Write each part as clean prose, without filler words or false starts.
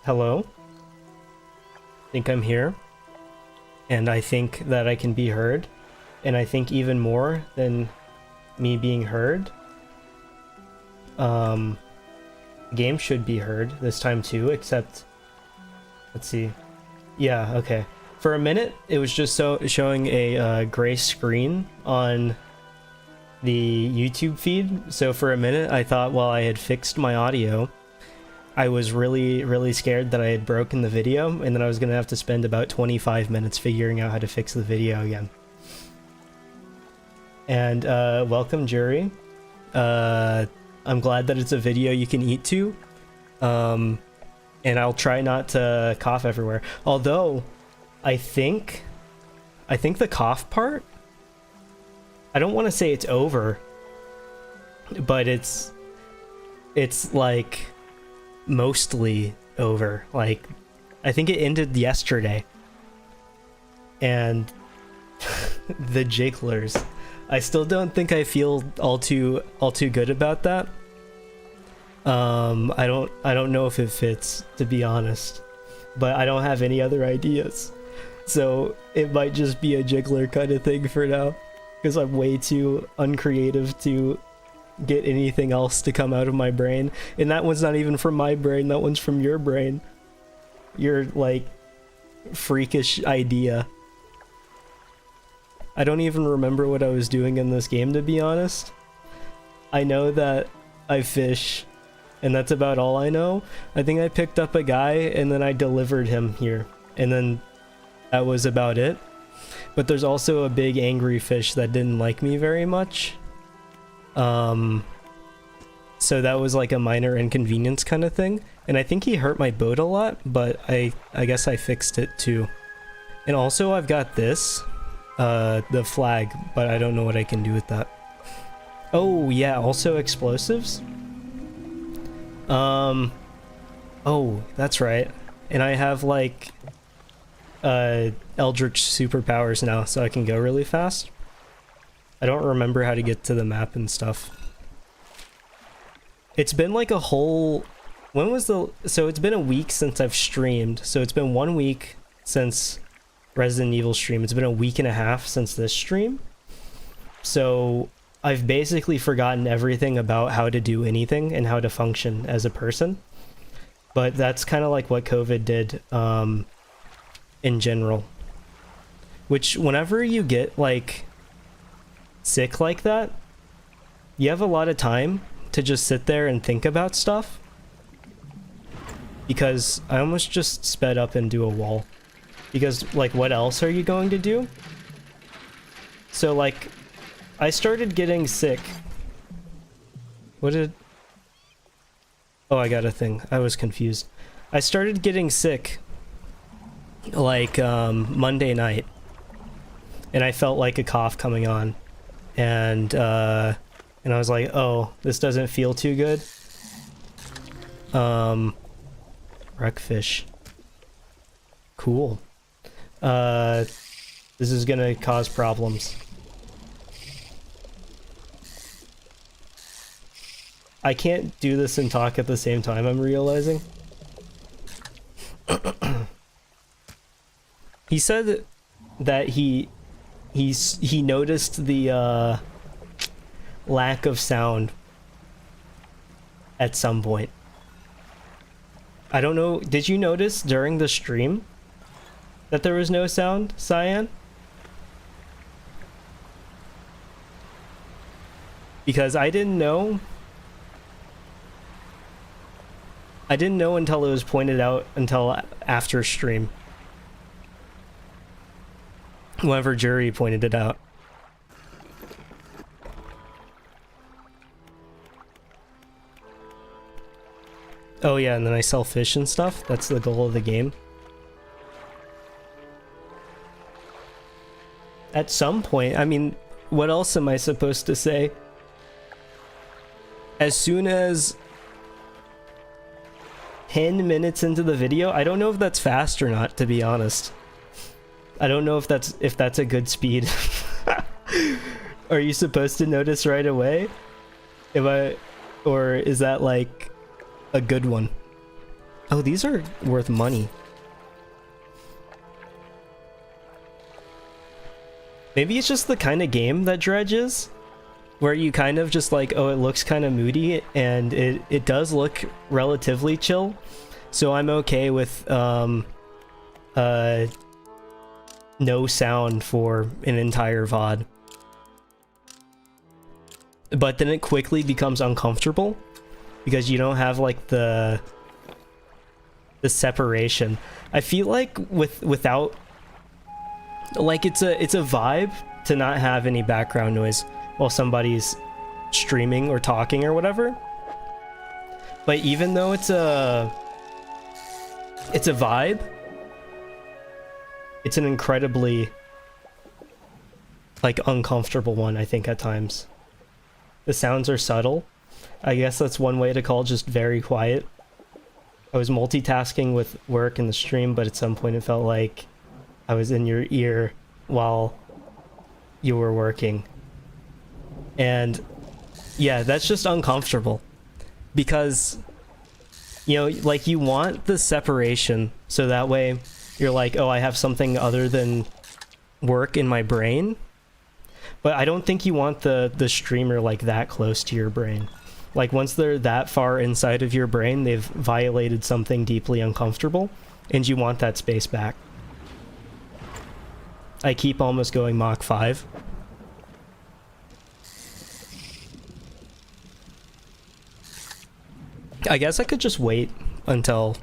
hello. I think I'm here. And I think that I can be heard. And I think even more than me being heard. The game should be heard this time too, except... Let's see. Yeah, okay. For a minute, it was just showing a gray screen on the YouTube feed. So for a minute, I thought while I had fixed my audio, I was really scared that I had broken the video, and then I was going to have to spend about 25 minutes figuring out how to fix the video again. And welcome, Jury. I'm glad that it's a video you can eat to. And I'll try not to cough everywhere. Although, I think the cough part, I don't want to say it's over, but it's like mostly over. Like, I think it ended yesterday. And the jigglers, I still don't think I feel all too good about that. I don't know if it fits, to be honest, but I don't have any other ideas. So it might just be a jiggler kind of thing for now, because I'm way too uncreative to get anything else to come out of my brain. And that one's not even from my brain, that one's from your brain. Your, like, freakish idea. I don't even remember what I was doing in this game, to be honest. I know that I fish, and that's about all I know. I think I picked up a guy, and then I delivered him here. And then that was about it. But there's also a big angry fish that didn't like me very much. So that was like a minor inconvenience kind of thing. And I think he hurt my boat a lot, but I guess I fixed it too. And also I've got this, the flag, but I don't know what I can do with that. Oh yeah, also explosives. Oh, that's right. And I have like Eldritch superpowers now, so I can go really fast. I don't remember how to get to the map and stuff. It's been like a whole... When was the... So it's been a week since I've streamed. So it's been 1 week since Resident Evil stream. It's been a week and a half since this stream. So I've basically forgotten everything about how to do anything and how to function as a person. But that's kind of like what COVID did in general. Which, whenever you get, like, sick like that, you have a lot of time to just sit there and think about stuff. Because I almost just sped up into a wall. Because, like, what else are you going to do? So, like, I started getting sick. What did... Oh, I got a thing. I was confused. I started getting sick, like, Monday night. And I felt like a cough coming on. And I was like, oh, this doesn't feel too good. Wreckfish. Cool. This is gonna cause problems. I can't do this and talk at the same time, I'm realizing. He said that he noticed the lack of sound at some point. I don't know, did you notice during the stream that there was no sound, Cyan? Because I didn't know. I didn't know until it was pointed out until after stream. Whoever jury pointed it out. Oh yeah, and then I sell fish and stuff. That's the goal of the game. At some point, I mean, what else am I supposed to say? As soon as 10 minutes into the video, I don't know if that's fast or not, to be honest. I don't know if that's a good speed. Are you supposed to notice right away? Or is that like a good one? Oh, these are worth money. Maybe it's just the kind of game that Dredge is, where you kind of just like, oh, it looks kind of moody, and it does look relatively chill. So I'm okay with no sound for an entire VOD. But then it quickly becomes uncomfortable because you don't have like the separation. I feel like without, like, it's a vibe to not have any background noise while somebody's streaming or talking or whatever. But even though it's a vibe, it's an incredibly like uncomfortable one, I think, at times. The sounds are subtle. I guess that's one way to call it just very quiet. I was multitasking with work and the stream, but at some point it felt like I was in your ear while you were working. And yeah, that's just uncomfortable. Because, you know, like, you want the separation so that way you're like, oh, I have something other than work in my brain. But I don't think you want the streamer like that close to your brain. Like, once they're that far inside of your brain, they've violated something deeply uncomfortable, and you want that space back. I keep almost going Mach 5. I guess I could just wait until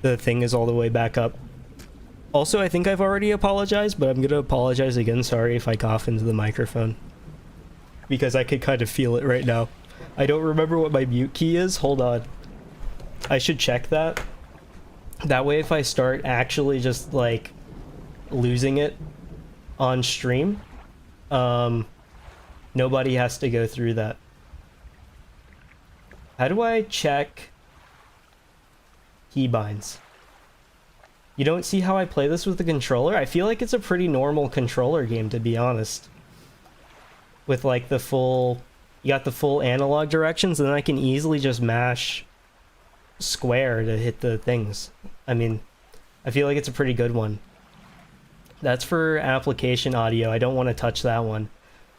the thing is all the way back up. Also, I think I've already apologized, but I'm gonna apologize again. Sorry if I cough into the microphone, because I could kind of feel it right now. I don't remember what my mute key is. Hold on. I should check that. That way, if I start actually just, like, losing it on stream, nobody has to go through that. How do I check keybinds? You don't see how I play this with the controller? I feel like it's a pretty normal controller game, to be honest. With, like, the full... You got the full analog directions, and then I can easily just mash square to hit the things. I mean, I feel like it's a pretty good one. That's for application audio. I don't want to touch that one.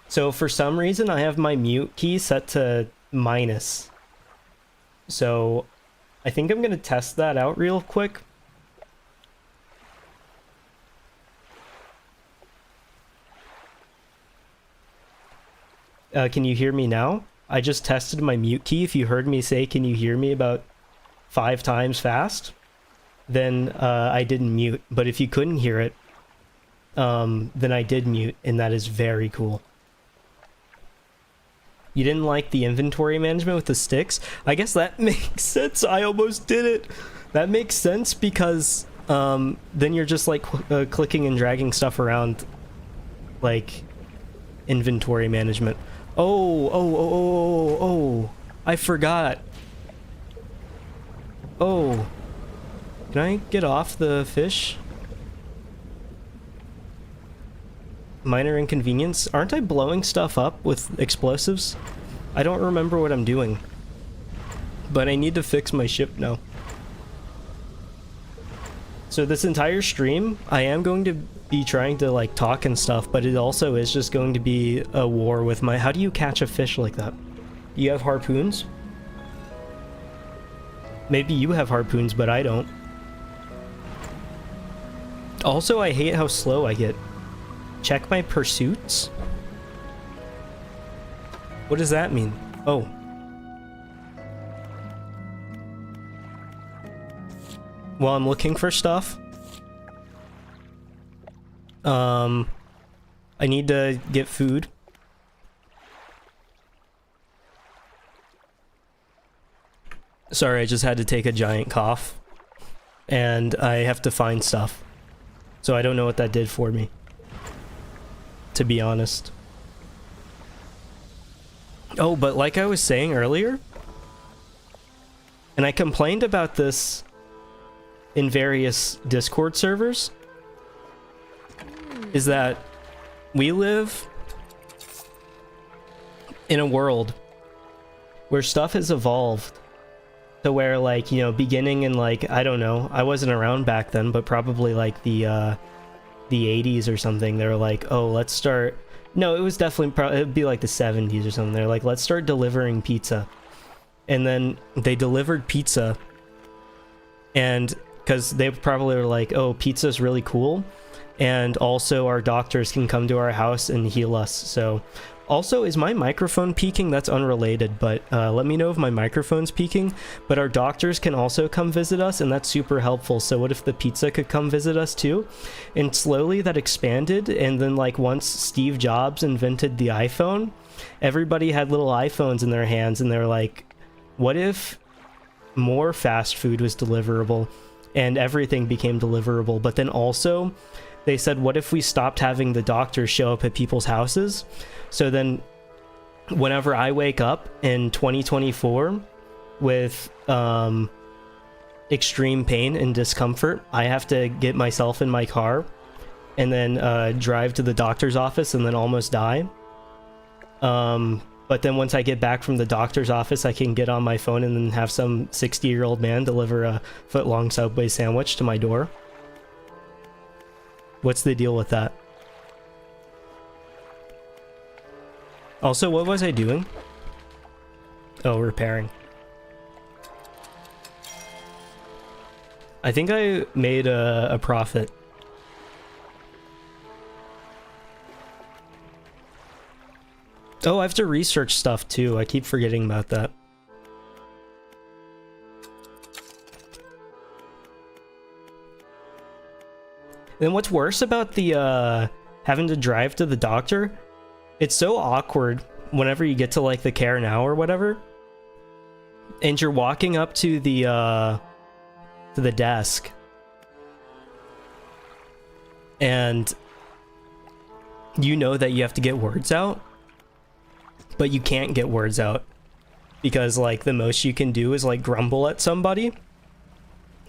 So for some reason, I have my mute key set to minus. So I think I'm going to test that out real quick. Can you hear me now? I just tested my mute key. If you heard me say, can you hear me, about 5 times fast, then I didn't mute. But if you couldn't hear it, then I did mute, and that is very cool. You didn't like the inventory management with the sticks? I guess that makes sense. I almost did it. That makes sense because then you're just like clicking and dragging stuff around, like inventory management. Oh, I forgot. Oh, can I get off the fish? Minor inconvenience. Aren't I blowing stuff up with explosives? I don't remember what I'm doing, but I need to fix my ship now. So this entire stream, I am going to be trying to, like, talk and stuff, but it also is just going to be a war with my... How do you catch a fish like that? Do you have harpoons? Maybe you have harpoons, but I don't. Also, I hate how slow I get. Check my pursuits? What does that mean? Oh. While I'm looking for stuff, I need to get food. Sorry, I just had to take a giant cough. And I have to find stuff. So I don't know what that did for me, to be honest. Oh, but like I was saying earlier, and I complained about this in various Discord servers, is that we live in a world where stuff has evolved to where, like, you know, beginning in, like, I don't know, I wasn't around back then, but probably like the 80s or something. They were like, oh, let's start. No, it was definitely it'd be like the 70s or something. They're like, let's start delivering pizza. And then they delivered pizza, and because they probably were like, oh, pizza's really cool, and also our doctors can come to our house and heal us. So also, is my microphone peaking? That's unrelated, but let me know if my microphone's peaking. But our doctors can also come visit us, and that's super helpful. So what if the pizza could come visit us too? And slowly that expanded, and then, like, once Steve Jobs invented the iPhone, everybody had little iPhones in their hands, and they're like, what if more fast food was deliverable and everything became deliverable? But then also they said, what if we stopped having the doctors show up at people's houses? So then whenever I wake up in 2024 with extreme pain and discomfort, I have to get myself in my car and then drive to the doctor's office and then almost die. But then once I get back from the doctor's office, I can get on my phone and then have some 60-year-old man deliver a foot-long Subway sandwich to my door. What's the deal with that? Also, what was I doing? Oh, repairing. I think I made a profit. Oh, I have to research stuff too. I keep forgetting about that. Then what's worse about the having to drive to the doctor? It's so awkward whenever you get to, like, the Care Now or whatever, and you're walking up to the desk, and you know that you have to get words out, but you can't get words out because, like, the most you can do is, like, grumble at somebody.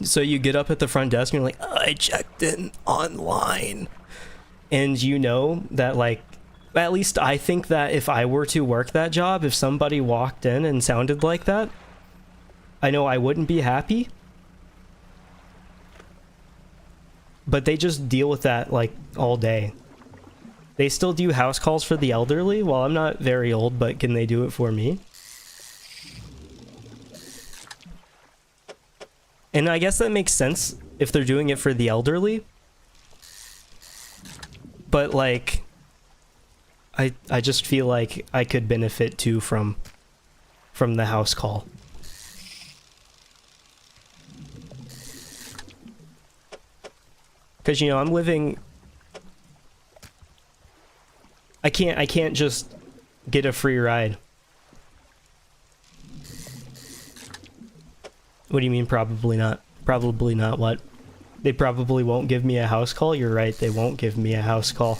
So you get up at the front desk and you're like, I checked in online. And you know that, like, at least I think that if I were to work that job, if somebody walked in and sounded like that, I know I wouldn't be happy. But they just deal with that, like, all day. They still do house calls for the elderly. Well, I'm not very old, but can they do it for me? And I guess that makes sense if they're doing it for the elderly. But, like, I just feel like I could benefit too from the house call. Because, you know, I'm living... I can't just get a free ride. What do you mean, probably not? Probably not what? They probably won't give me a house call? You're right, they won't give me a house call.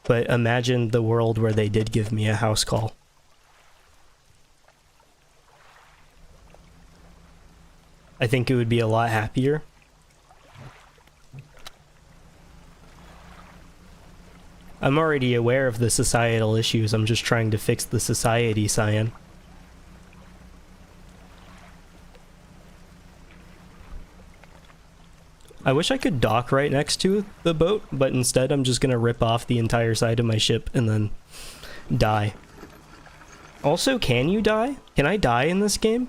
But imagine the world where they did give me a house call. I think it would be a lot happier. I'm already aware of the societal issues, I'm just trying to fix the society, Cyan. I wish I could dock right next to the boat, but instead I'm just gonna rip off the entire side of my ship and then die. Also, can you die? Can I die in this game?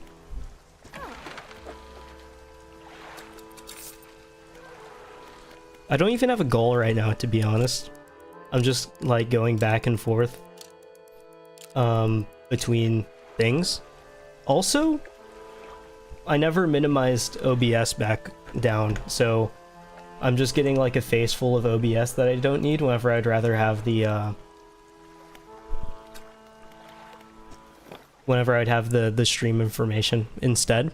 I don't even have a goal right now, to be honest. I'm just, like, going back and forth between things. Also, I never minimized OBS back down, so I'm just getting, like, a face full of OBS that I don't need whenever I'd rather have the whenever I'd have the stream information instead.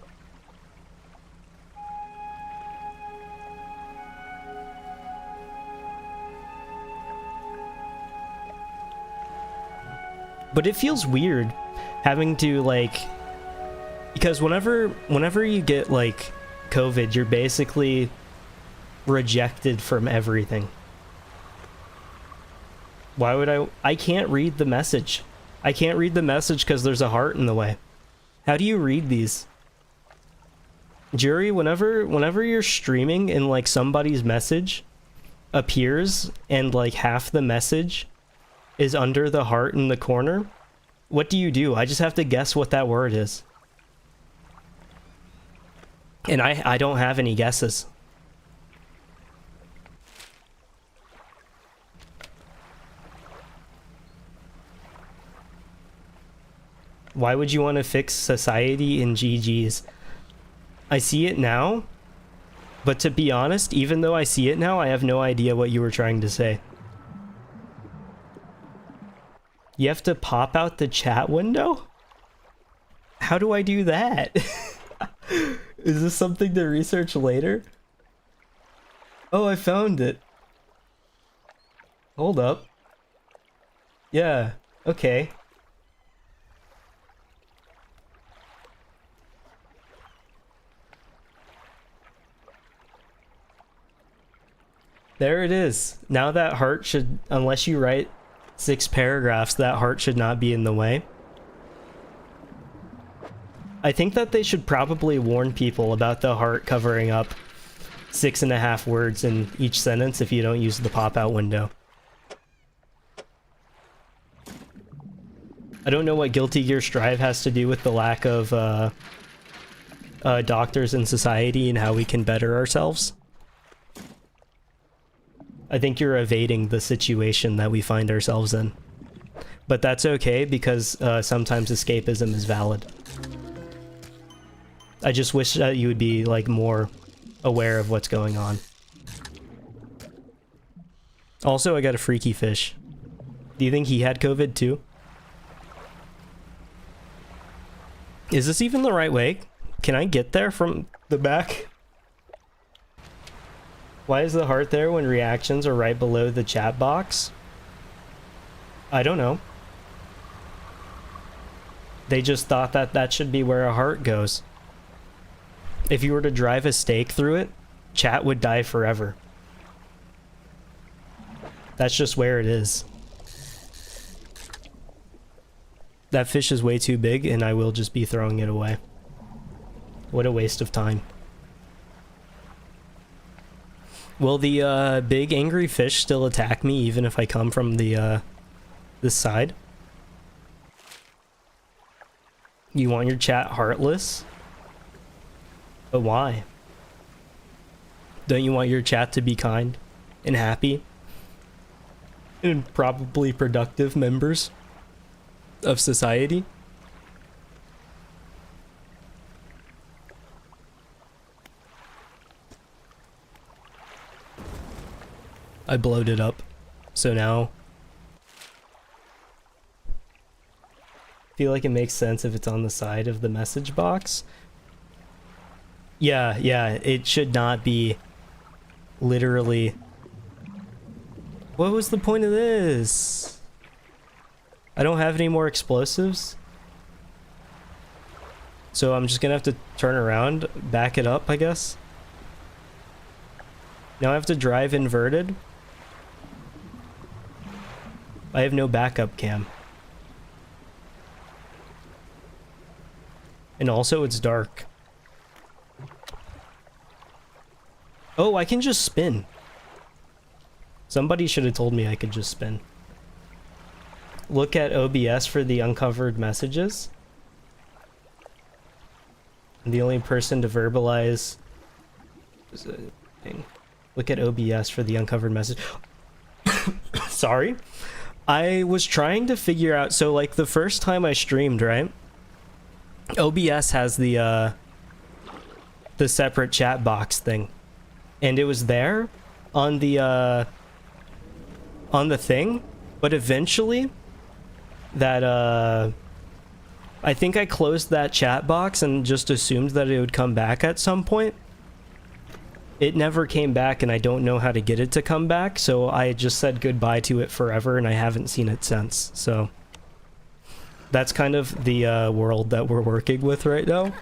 But it feels weird having to, like, because whenever you get, like, COVID, you're basically rejected from everything. Why would I can't read the message. I can't read the message because there's a heart in the way. How do you read these? Jury, whenever you're streaming and like somebody's message appears and like half the message is under the heart in the corner, what do? I just have to guess what that word is. And I don't have any guesses. Why would you want to fix society in GG's? I see it now, but to be honest, even though I see it now, I have no idea what you were trying to say. You have to pop out the chat window? How do I do that? Is this something to research later? Oh, I found it. Hold up. Yeah, okay. There it is. Now that heart should, unless you write 6 paragraphs, that heart should not be in the way. I think that they should probably warn people about the heart covering up 6.5 words in each sentence if you don't use the pop-out window. I don't know what Guilty Gear Strive has to do with the lack of doctors in society and how we can better ourselves. I think you're evading the situation that we find ourselves in. But that's okay, because sometimes escapism is valid. I just wish that you would be, like, more aware of what's going on. Also, I got a freaky fish. Do you think he had COVID too? Is this even the right way? Can I get there from the back? Why is the heart there when reactions are right below the chat box? I don't know. They just thought that that should be where a heart goes. If you were to drive a stake through it, chat would die forever. That's just where it is. That fish is way too big, and I will just be throwing it away. What a waste of time. Will the big angry fish still attack me even if I come from the this side? You want your chat heartless? But why? Don't you want your chat to be kind and happy? And probably productive members of society? I blowed it up, so now I feel like it makes sense if it's on the side of the message box. Yeah, it should not be literally. What was the point of this? I don't have any more explosives, so I'm just gonna have to turn around, back it up, I guess. Now I have to drive inverted. I have no backup cam. And also it's dark. Oh, I can just spin. Somebody should have told me I could just spin. Look at OBS for the uncovered messages. I'm the only person to verbalize. Look at OBS for the uncovered message. Sorry. I was trying to figure out, so like the first time I streamed, right? OBS has the separate chat box thing. And it was there on the thing, but eventually that I think I closed that chat box and just assumed that it would come back at some point. It never came back, and I don't know how to get it to come back, so I just said goodbye to it forever, and I haven't seen it since. So that's kind of the world that we're working with right now.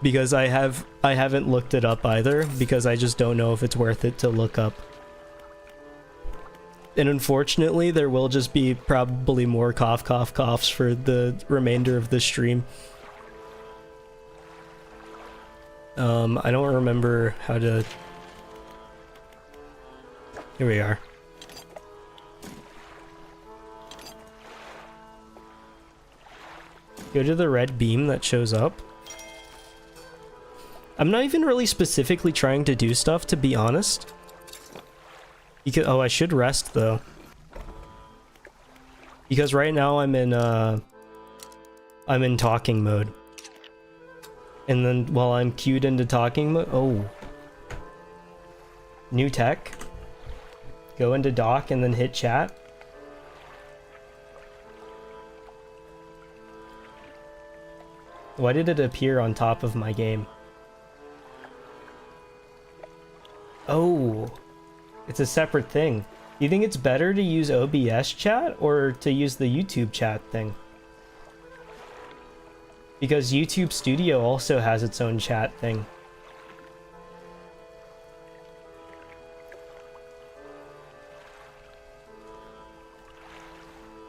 Because I haven't looked it up either, because I just don't know if it's worth it to look up. And unfortunately, there will just be probably more coughs for the remainder of the stream. I don't remember how to... Here we are. Go to the red beam that shows up. I'm not even really specifically trying to do stuff, to be honest. Because, oh, I should rest, though. Because right now I'm in talking mode. And then while I'm queued into talking mode... Oh. New tech. Go into dock and then hit chat. Why did it appear on top of my game? Oh. It's a separate thing. Do you think it's better to use OBS chat or to use the YouTube chat thing? Because YouTube Studio also has its own chat thing.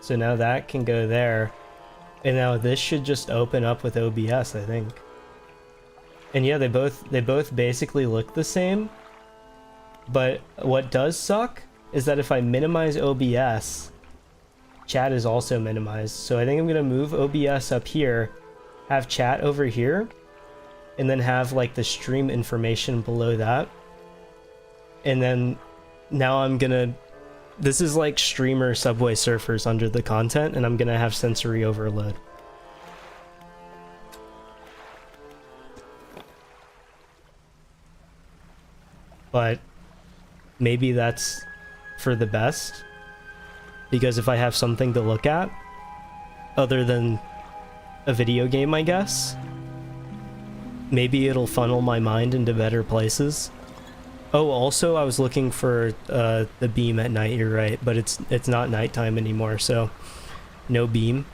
So now that can go there. And now this should just open up with OBS, I think. And yeah, they both basically look the same. But what does suck is that if I minimize OBS, chat is also minimized. So I think I'm gonna move OBS up here, have chat over here, and then have like the stream information below that. And then now I'm gonna... This is like streamer Subway Surfers under the content, and I'm gonna have sensory overload. But maybe that's for the best, because if I have something to look at other than a video game, I guess, maybe it'll funnel my mind into better places. Oh, also I was looking for the beam at night, you're right, but it's not nighttime anymore, so no beam.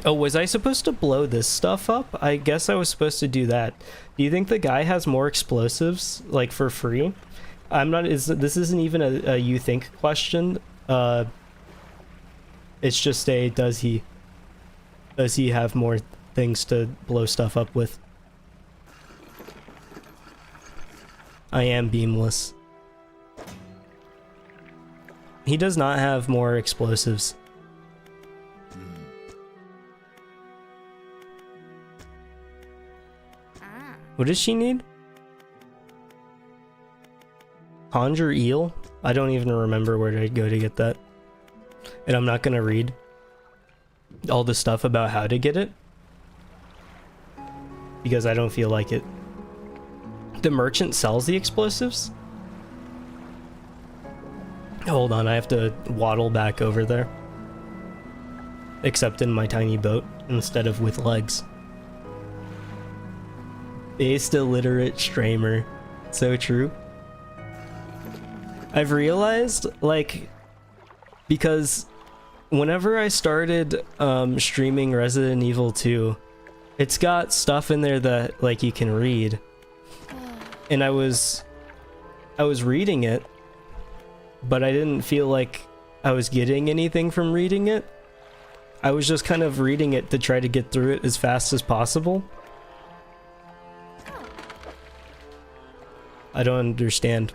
Oh, was I supposed to blow this stuff up? I guess I was supposed to do that. Do you think the guy has more explosives, like, for free? This isn't even a you think question. It's just a does he have more things to blow stuff up with? I am beamless. He does not have more explosives. What does she need? Conjure eel? I don't even remember where to go to get that. And I'm not gonna read all the stuff about how to get it, because I don't feel like it. The merchant sells the explosives? Hold on, I have to waddle back over there. Except in my tiny boat, instead of with legs. Based illiterate streamer. So true. I've realized, like, because whenever I started streaming Resident Evil 2, it's got stuff in there that, like, you can read. And I was reading it, but I didn't feel like I was getting anything from reading it. I was just kind of reading it to try to get through it as fast as possible. I don't understand.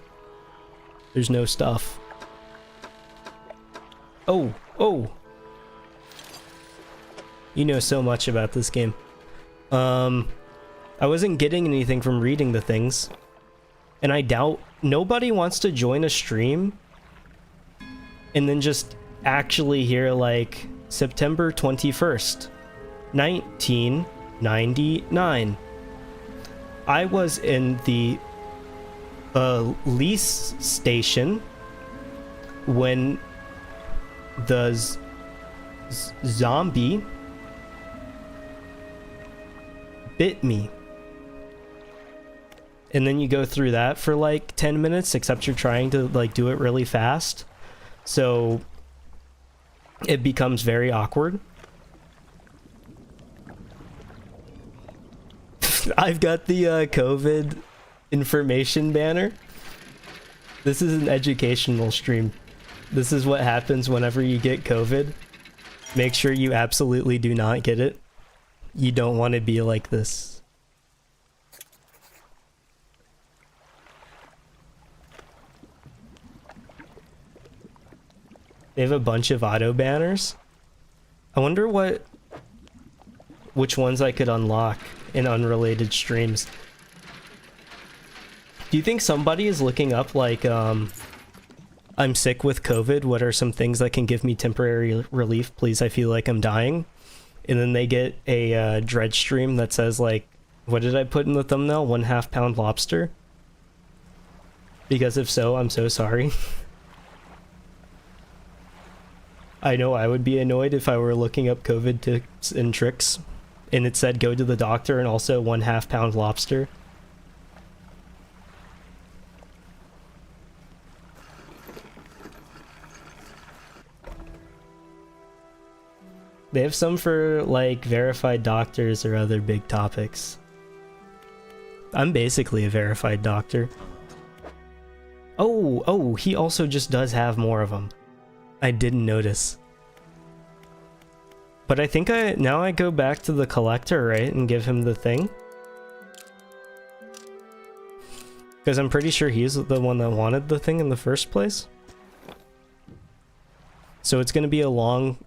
There's no stuff. Oh, oh! You know so much about this game. I wasn't getting anything from reading the things. And I doubt nobody wants to join a stream and then just actually hear, like, September 21st, 1999. I was in the lease station when the zombie bit me. And then you go through that for like 10 minutes, except you're trying to like do it really fast. So it becomes very awkward. I've got the COVID information banner. This is an educational stream. This is what happens whenever you get COVID. Make sure you absolutely do not get it. You don't want to be like this. They have a bunch of auto banners. I wonder which ones I could unlock in unrelated streams. Do you think somebody is looking up like, I'm sick with COVID, what are some things that can give me temporary relief? Please, I feel like I'm dying. And then they get a Dredge stream that says like, what did I put in the thumbnail? 1/2 pound lobster? Because if so, I'm so sorry. I know I would be annoyed if I were looking up COVID tips and tricks and it said go to the doctor and also 1/2 pound lobster. They have some for like verified doctors or other big topics. I'm basically a verified doctor. Oh, he also just does have more of them. I didn't notice. But I think now I go back to the collector, right? And give him the thing. Because I'm pretty sure he's the one that wanted the thing in the first place. So it's going to be a long...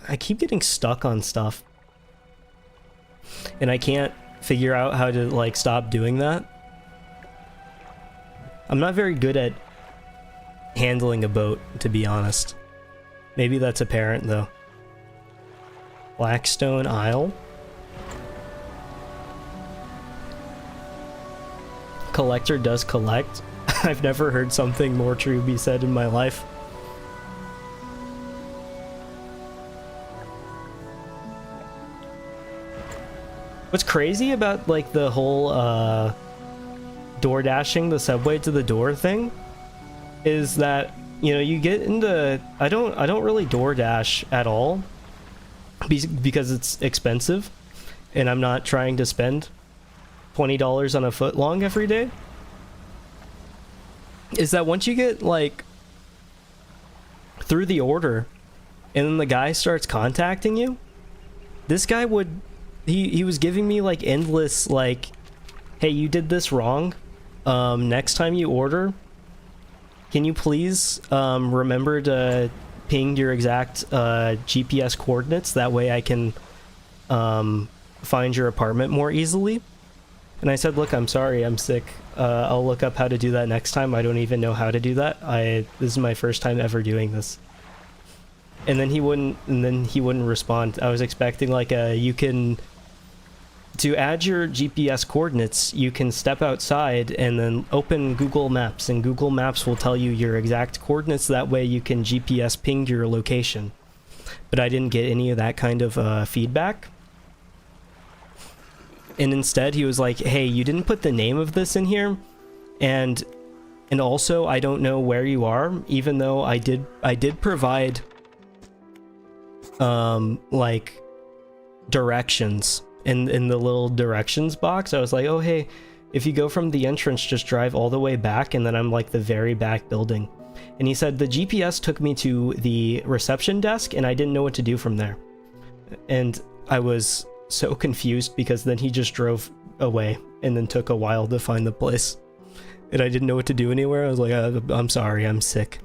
I keep getting stuck on stuff. And I can't figure out how to, like, stop doing that. I'm not very good at handling a boat, to be honest. Maybe that's apparent, though. Blackstone Isle. Collector does collect. I've never heard something more true be said in my life. What's crazy about, like, the whole, door dashing the subway to the door thing is that, you know, you get into... I don't really DoorDash at all because it's expensive and I'm not trying to spend $20 on a foot long every day. Is that once you get, like, through the order and then the guy starts contacting you, this guy would... He was giving me, like, endless, like, hey, you did this wrong. Next time you order, can you please remember to ping your exact GPS coordinates? That way I can find your apartment more easily. And I said, look, I'm sorry, I'm sick. I'll look up how to do that next time. I don't even know how to do that. This is my first time ever doing this. And then he wouldn't respond. I was expecting like you can... To add your GPS coordinates, you can step outside and then open Google Maps, and Google Maps will tell you your exact coordinates. That way you can GPS ping your location. But I didn't get any of that kind of feedback. And instead he was like, hey, you didn't put the name of this in here, and also I don't know where you are, even though I did provide like directions. In the little directions box, I was like, oh, hey, if you go from the entrance, just drive all the way back, and then I'm like the very back building. And he said the GPS took me to the reception desk, and I didn't know what to do from there. And I was so confused because then he just drove away, and then took a while to find the place. And I didn't know what to do anywhere. I was like, I'm sorry, I'm sick.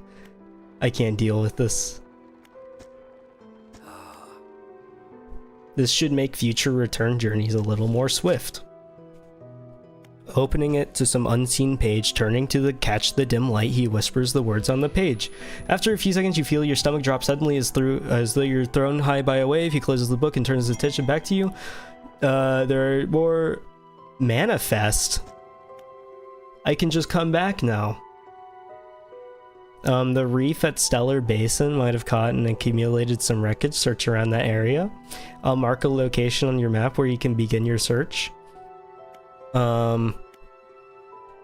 I can't deal with this. This should make future return journeys a little more swift. Opening it to some unseen page, turning to catch the dim light, he whispers the words on the page. After a few seconds, you feel your stomach drop suddenly as though you're thrown high by a wave. He closes the book and turns his attention back to you. There are more... Manifest. I can just come back now. The reef at Stellar Basin might have caught and accumulated some wreckage. Search around that area. I'll mark a location on your map where you can begin your search.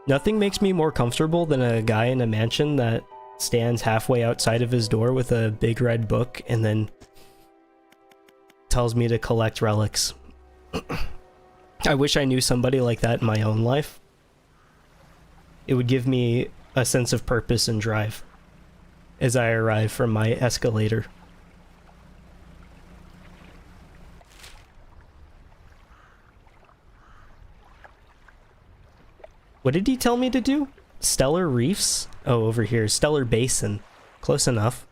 Nothing makes me more comfortable than a guy in a mansion that stands halfway outside of his door with a big red book and then tells me to collect relics. I wish I knew somebody like that in my own life. It would give me a sense of purpose and drive. as I arrive from my escalator. What did he tell me to do? Stellar Reefs? Oh, over here. Stellar Basin. Close enough.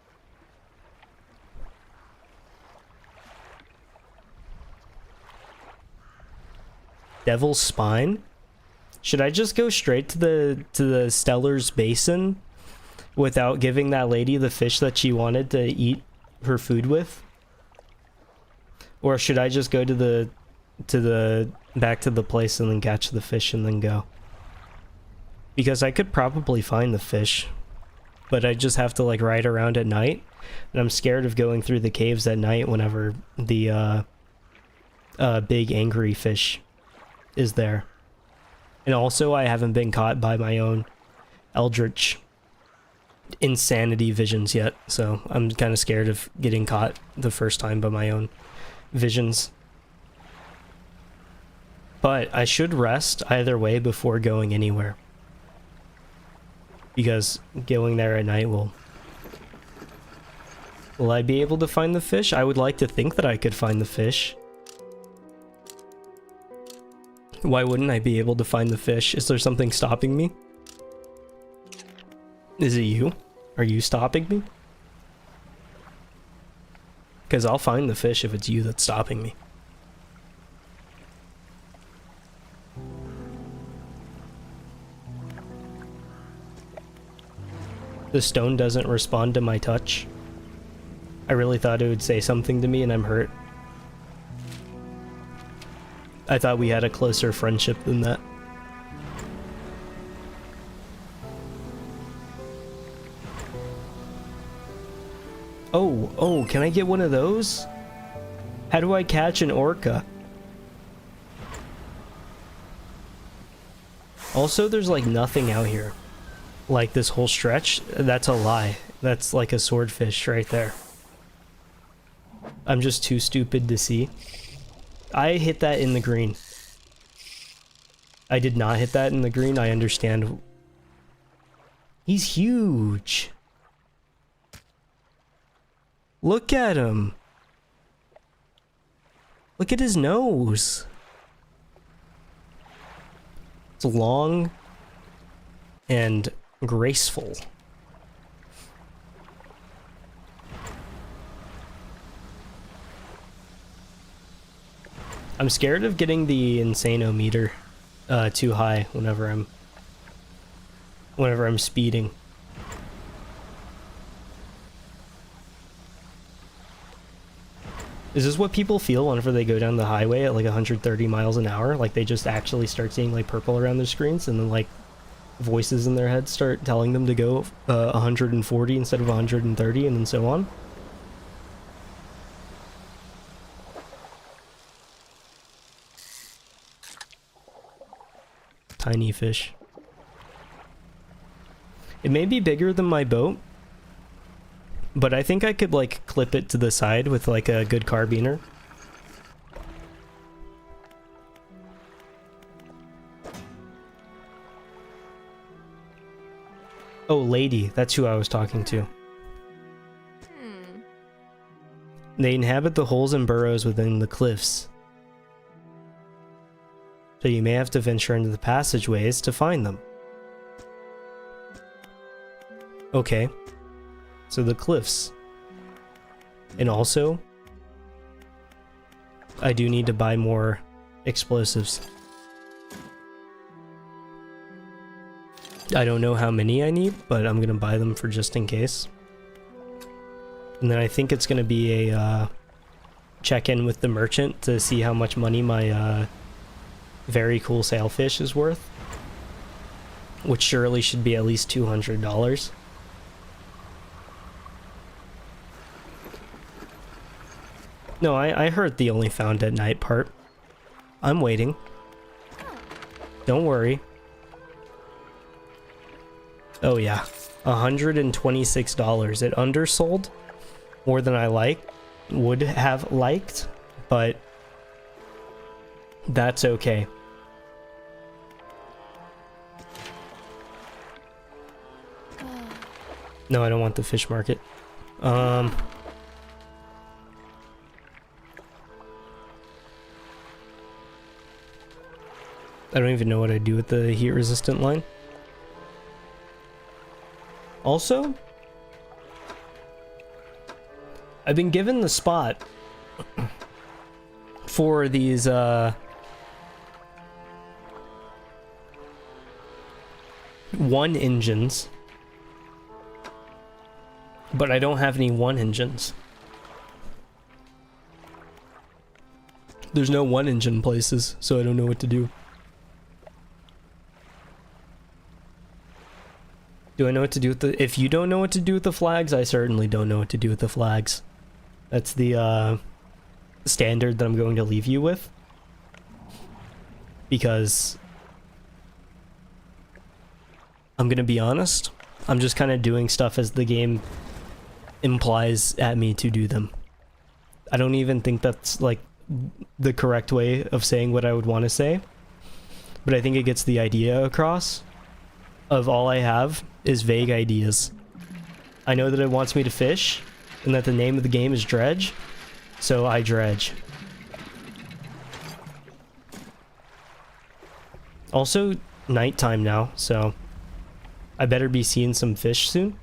Devil's Spine? Should I just go straight to the Stellar's Basin without giving that lady the fish that she wanted to eat her food with? Or should I just go to the back to the place and then catch the fish and then go? Because I could probably find the fish, but I just have to like ride around at night, and I'm scared of going through the caves at night whenever the big angry fish is there. And also I haven't been caught by my own Eldritch insanity visions yet, so I'm kind of scared of getting caught the first time by my own visions. But I should rest either way before going anywhere, because going there at night will I be able to find the fish? I would like to think that I could find the fish. Why wouldn't I be able to find the fish? Is there something stopping me? Is it you? Are you stopping me? Because I'll find the fish if it's you that's stopping me. The stone doesn't respond to my touch. I really thought it would say something to me and I'm hurt. I thought we had a closer friendship than that. Oh, can I get one of those? How do I catch an orca? Also, there's like nothing out here. Like this whole stretch, that's a lie. That's like a swordfish right there. I'm just too stupid to see. I hit that in the green. I did not hit that in the green. I understand. He's huge. Look at him. Look at his nose. It's long and graceful. I'm scared of getting the insano meter too high whenever I'm speeding. Is this what people feel whenever they go down the highway at like 130 miles an hour? Like they just actually start seeing like purple around their screens, and then like voices in their head start telling them to go 140 instead of 130, and then so on? Tiny fish. It may be bigger than my boat, but I think I could like clip it to the side with like a good carbiner. Oh, lady, that's who I was talking to. They inhabit the holes and burrows within the cliffs, so you may have to venture into the passageways to find them. Okay, so the cliffs. And also, I do need to buy more explosives. I don't know how many I need, but I'm gonna buy them for just in case. And then I think it's gonna be a check-in with the merchant to see how much money my very cool sailfish is worth, which surely should be at least $200. No, I heard the only found at night part. I'm waiting. Don't worry. Oh yeah, $126. It undersold more than I would have liked, but that's okay. No, I don't want the fish market. I don't even know what I do with the heat resistant line. Also, I've been given the spot for these one engines, but I don't have any one engines. There's no one engine places, so I don't know what to do. Do I know what to do with the... If you don't know what to do with the flags, I certainly don't know what to do with the flags. That's the standard that I'm going to leave you with. Because... I'm gonna be honest, I'm just kind of doing stuff as the game implies at me to do them. I don't even think that's, like, the correct way of saying what I would want to say. But I think it gets the idea across of all I have is vague ideas. I know that it wants me to fish, and that the name of the game is Dredge, so I dredge. Also, nighttime now, so I better be seeing some fish soon.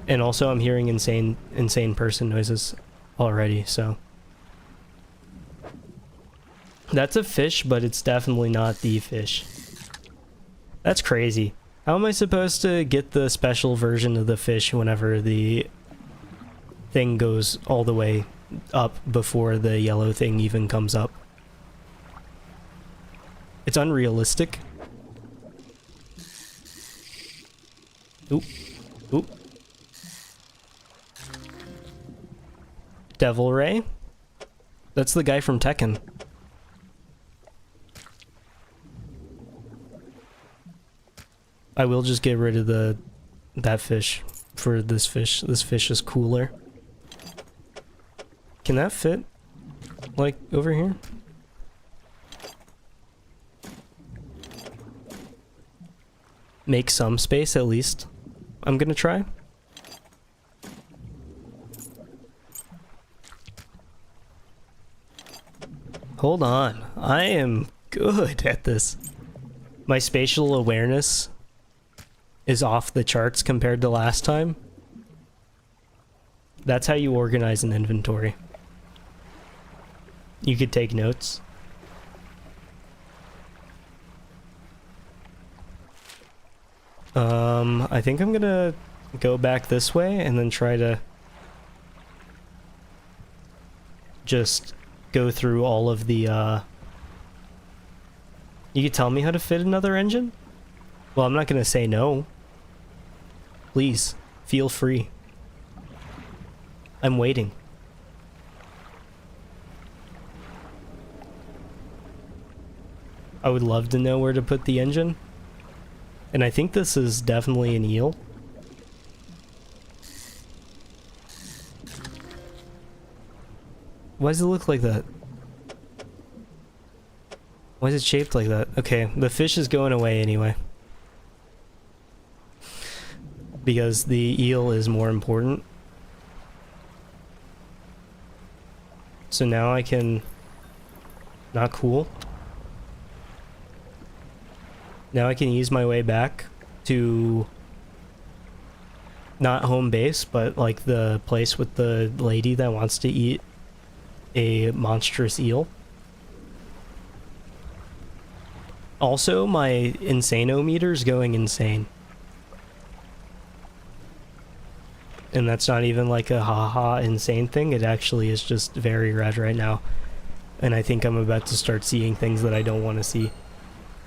And also I'm hearing insane person noises already, so... That's a fish, but it's definitely not the fish. That's crazy. How am I supposed to get the special version of the fish whenever the thing goes all the way up before the yellow thing even comes up? It's unrealistic. Oop. Oop. Devil Ray? That's the guy from Tekken. I will just get rid of that fish for this fish. This fish is cooler. Can that fit? Like, over here? Make some space, at least. I'm gonna try. Hold on. I am good at this. My spatial awareness is off the charts compared to last time. That's how you organize an inventory. You could take notes. I think I'm gonna go back this way and then try to just go through all of the, You could tell me how to fit another engine? Well, I'm not gonna say no. Please, feel free. I'm waiting. I would love to know where to put the engine. And I think this is definitely an eel. Why does it look like that? Why is it shaped like that? Okay, the fish is going away anyway. Because the eel is more important. So now I can... Not cool. Now I can ease my way back to... Not home base, but like the place with the lady that wants to eat a monstrous eel. Also, my insano-meter's going insane. And that's not even like a haha insane thing, it actually is just very red right now. And I think I'm about to start seeing things that I don't want to see.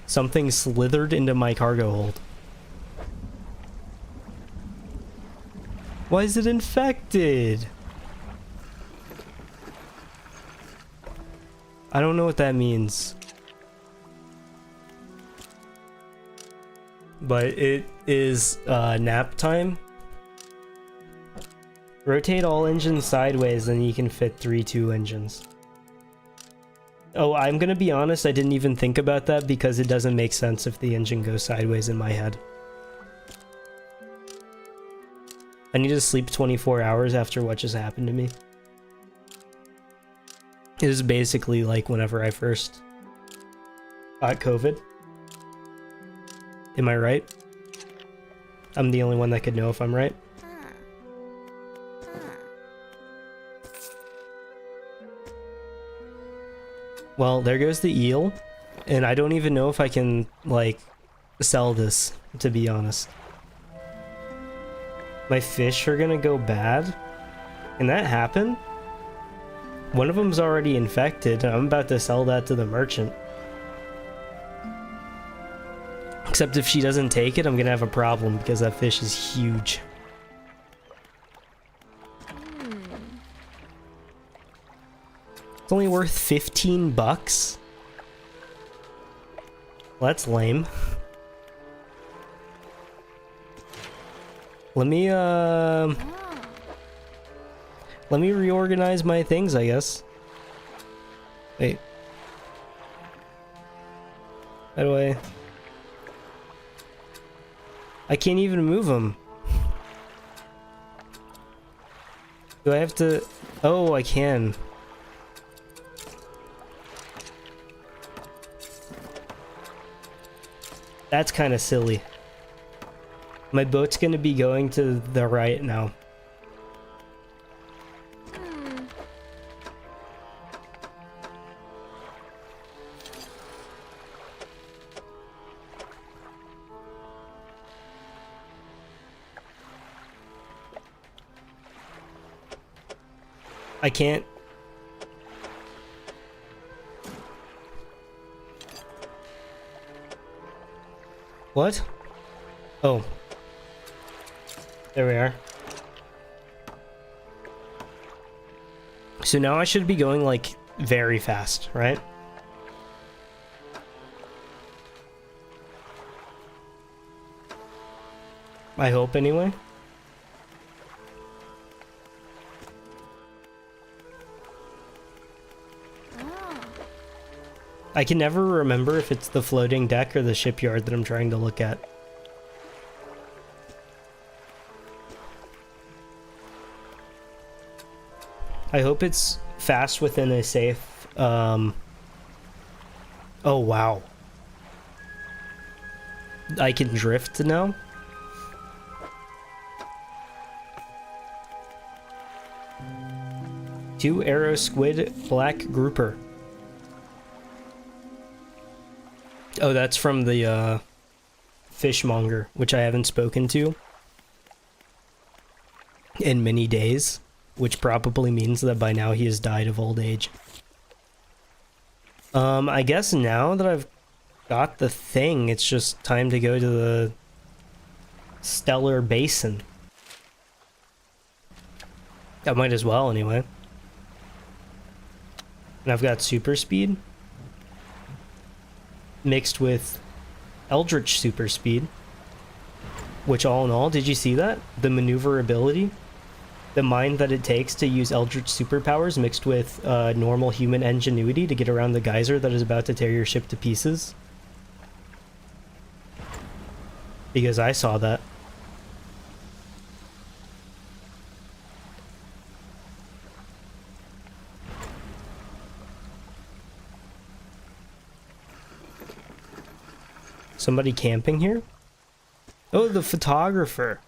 Something slithered into my cargo hold. Why is it infected? I don't know what that means. But it is nap time. Rotate all engines sideways and you can fit 3 2 engines. Oh, I'm gonna be honest, I didn't even think about that because it doesn't make sense if the engine goes sideways in my head. I need to sleep 24 hours after what just happened to me. It is basically like whenever I first got COVID. Am I right? I'm the only one that could know if I'm right. Well, there goes the eel, and I don't even know if I can, like, sell this, to be honest. My fish are gonna go bad? Can that happen? One of them's already infected, and I'm about to sell that to the merchant. Except if she doesn't take it, I'm gonna have a problem, because that fish is huge. It's only worth 15 bucks? Well, that's lame. Let me reorganize my things, I guess. Wait. How do I can't even move them. Do I have to... Oh, I can. That's kind of silly. My boat's gonna be going to the right now. I can't. What? Oh. There we are. So now I should be going, like, very fast, right? I hope, anyway. I can never remember if it's the floating deck or the shipyard that I'm trying to look at. I hope it's fast within a safe, Oh, wow. I can drift now? Two arrow squid black grouper. Oh, that's from the, fishmonger, which I haven't spoken to in many days, which probably means that by now he has died of old age. I guess now that I've got the thing, it's just time to go to the Stellar Basin. I might as well, anyway. And I've got super speed mixed with Eldritch super speed, which all in all, did you see that? The maneuverability, the mind that it takes to use Eldritch superpowers mixed with normal human ingenuity to get around the geyser that is about to tear your ship to pieces. Because I saw that. Somebody camping here? Oh, the photographer.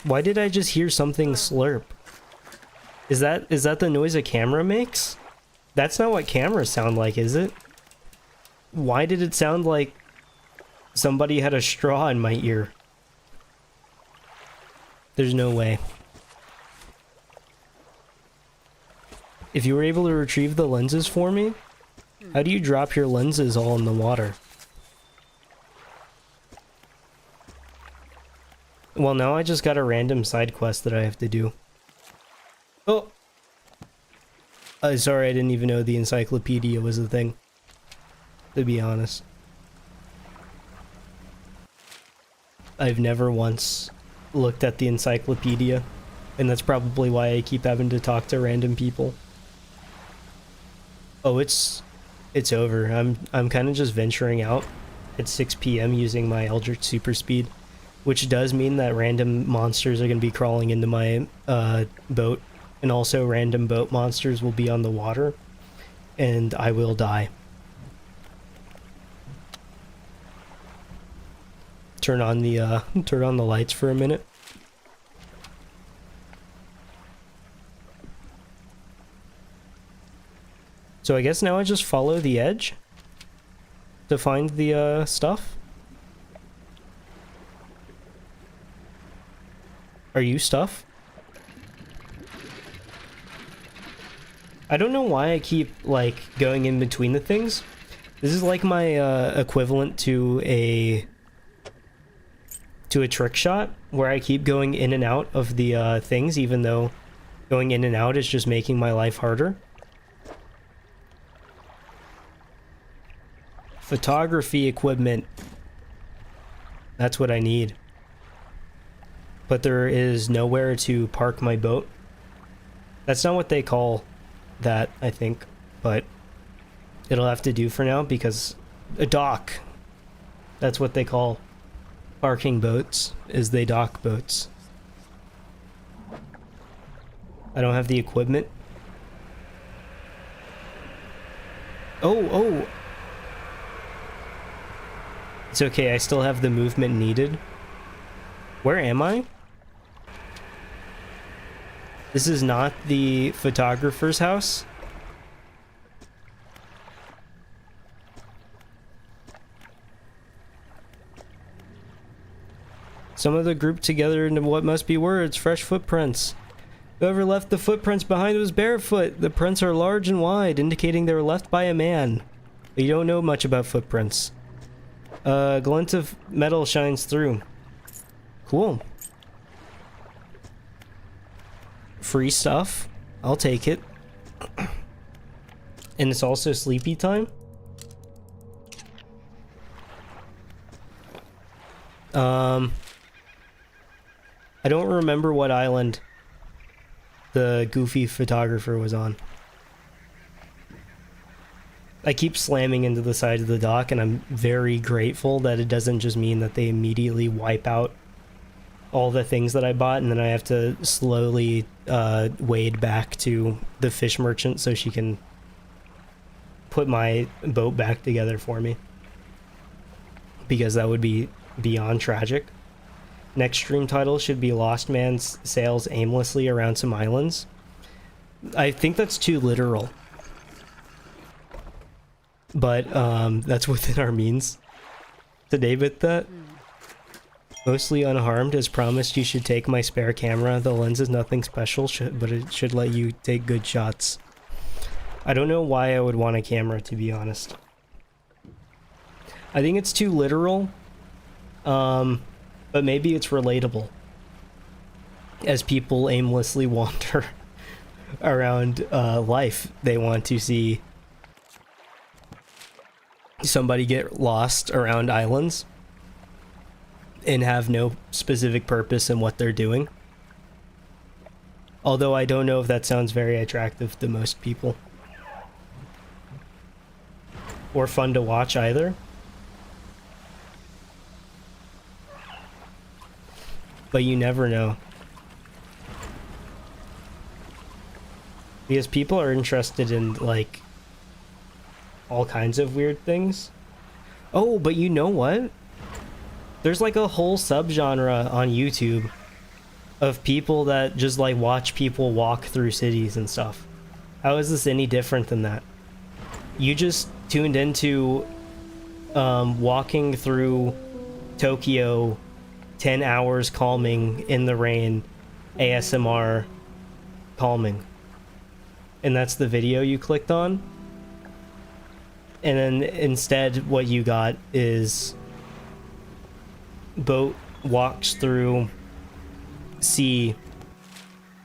Why did I just hear something slurp? Is that the noise a camera makes? That's not what cameras sound like, is it? Why did it sound like somebody had a straw in my ear? There's no way. If you were able to retrieve the lenses for me, how do you drop your lenses all in the water? Well, now I just got a random side quest that I have to do. Oh! Sorry, I didn't even know the encyclopedia was a thing. To be honest. I've never once looked at the encyclopedia And that's probably why I keep having to talk to random people. Oh, it's over. I'm kind of just venturing out at 6 p.m. using my Eldritch super speed, which does mean that random monsters are going to be crawling into my boat, and also random boat monsters will be on the water, and I will die. Turn on the lights for a minute. So I guess now I just follow the edge to find the stuff. Are you stuff? I don't know why I keep like going in between the things. This is like my equivalent to a trick shot, where I keep going in and out of the things, even though going in and out is just making my life harder. Photography equipment. That's what I need. But there is nowhere to park my boat. That's not what they call that, I think, but it'll have to do for now, because a dock. That's what they call parking boats, is they dock boats. I don't have the equipment. Oh! It's okay, I still have the movement needed. Where am I? This is not the photographer's house? Some of the group together into what must be words, fresh footprints. Whoever left the footprints behind was barefoot. The prints are large and wide, indicating they were left by a man. But you don't know much about footprints. A glint of metal shines through. Cool. Free stuff. I'll take it. And it's also sleepy time. I don't remember what island the goofy photographer was on. I keep slamming into the side of the dock, and I'm very grateful that it doesn't just mean that they immediately wipe out all the things that I bought, and then I have to slowly wade back to the fish merchant so she can put my boat back together for me. Because that would be beyond tragic. Next stream title should be Lost Man Sails Aimlessly Around Some Islands. I think that's too literal. But that's within our means today with that. Mostly unharmed. As promised, you should take my spare camera. The lens is nothing special, but it should let you take good shots. I don't know why I would want a camera, to be honest. I think it's too literal. But maybe it's relatable. As people aimlessly wander around life, they want to see somebody get lost around islands and have no specific purpose in what they're doing. Although I don't know if that sounds very attractive to most people. Or fun to watch either. But you never know. Because people are interested in, like, all kinds of weird things. Oh, but you know what? There's like a whole subgenre on YouTube of people that just like watch people walk through cities and stuff. How is this any different than that? You just tuned into walking through Tokyo, 10 hours calming in the rain, ASMR calming. And that's the video you clicked on? And then instead what you got is boat walks through sea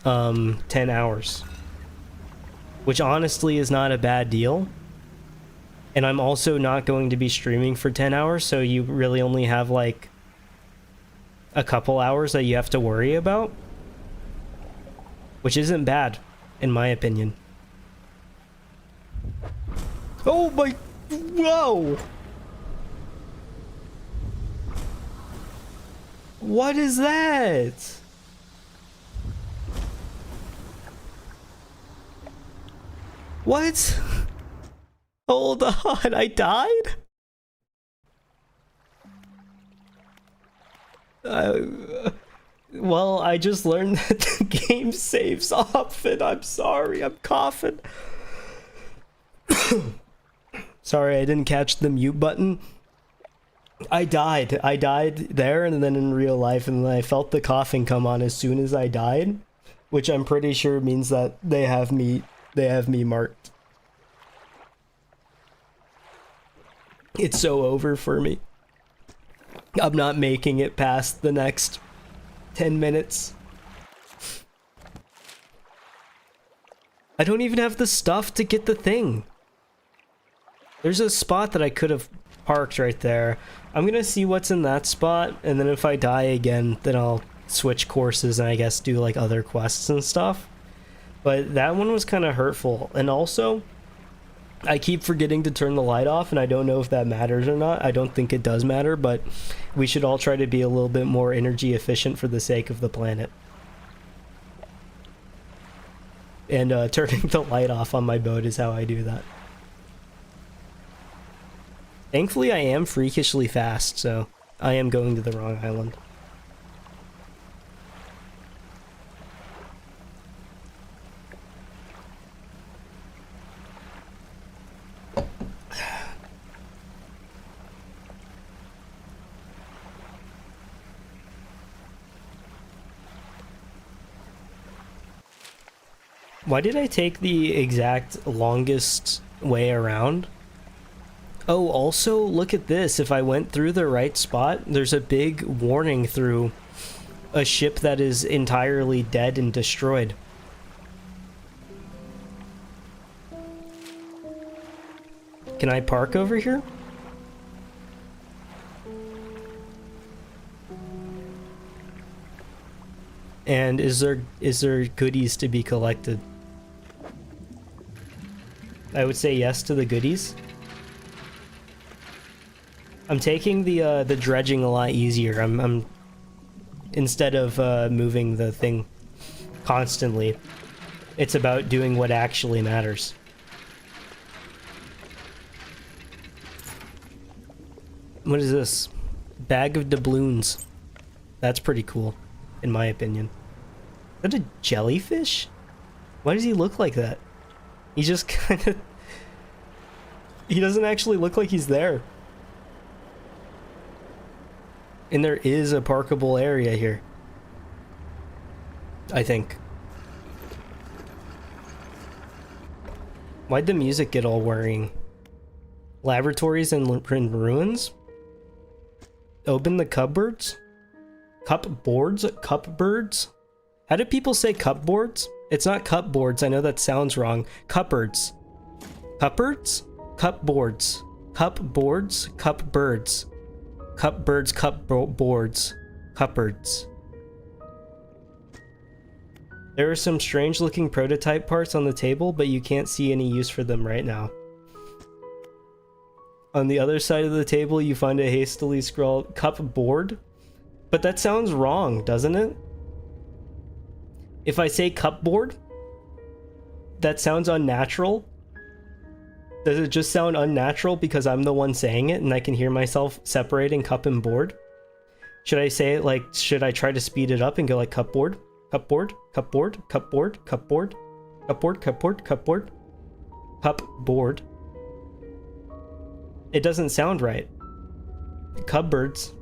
10 hours. Which honestly is not a bad deal. And I'm also not going to be streaming for 10 hours, so you really only have like a couple hours that you have to worry about. which isn't bad, in my opinion. Oh my... Whoa! What is that? What? Hold on, I died? Well, I just learned that the game saves off, and I'm sorry, I'm coughing. Sorry, I didn't catch the mute button. I died there and then in real life, and then I felt the coughing come on as soon as I died, which I'm pretty sure means that they have me marked. It's so over for me. I'm not making it past the next 10 minutes. I don't even have the stuff to get the thing. There's a spot that I could have parked right there. I'm gonna see what's in that spot, and then if I die again, then I'll switch courses and I guess do like other quests and stuff. But that one was kind of hurtful. And also, I keep forgetting to turn the light off, and I don't know if that matters or not. I don't think it does matter, but we should all try to be a little bit more energy efficient for the sake of the planet. And turning the light off on my boat is how I do that. Thankfully, I am freakishly fast, so I am going to the wrong island. Why did I take the exact longest way around? Oh, also, look at this. If I went through the right spot, there's a big warning through a ship that is entirely dead and destroyed. Can I park over here? And is there goodies to be collected? I would say yes to the goodies. I'm taking the dredging a lot easier. I'm instead of moving the thing constantly, it's about doing what actually matters. What is this? Bag of doubloons. That's pretty cool, in my opinion. Is that a jellyfish? Why does he look like that? He just kind of... He doesn't actually look like he's there. And there is a parkable area here, I think. Why'd the music get all worrying? Laboratories and ruins? Open the cupboards? Cupboards? Cupboards? How do people say cupboards? It's not cupboards, I know that sounds wrong. Cupboards. Cupboards? Cupboards. Cupboards? Cupboards. Cupboards, cupboards. Cupboards. There are some strange looking prototype parts on the table, but you can't see any use for them right now. On the other side of the table, you find a hastily scrawled cupboard. But that sounds wrong, doesn't it? If I say cupboard, that sounds unnatural. Does it just sound unnatural because I'm the one saying it and I can hear myself separating cup and board? Should I say it like, should I try to speed it up and go like cupboard, cupboard, cupboard, cupboard, cupboard, cupboard, cupboard, cupboard, cupboard? It doesn't sound right. Cupboards.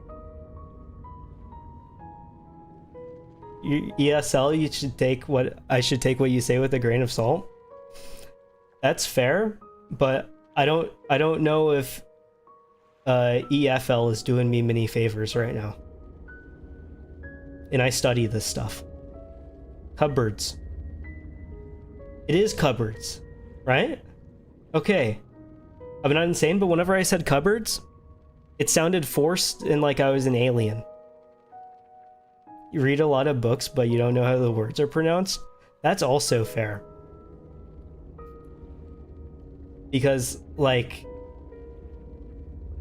ESL, you should take what I should take what you say with a grain of salt. That's fair, but I don't know if EFL is doing me many favors right now. And I study this stuff. Cupboards. It is cupboards, right? Okay. I'm not insane, but whenever I said cupboards, it sounded forced and like I was an alien. You read a lot of books, but you don't know how the words are pronounced? That's also fair. Because, like,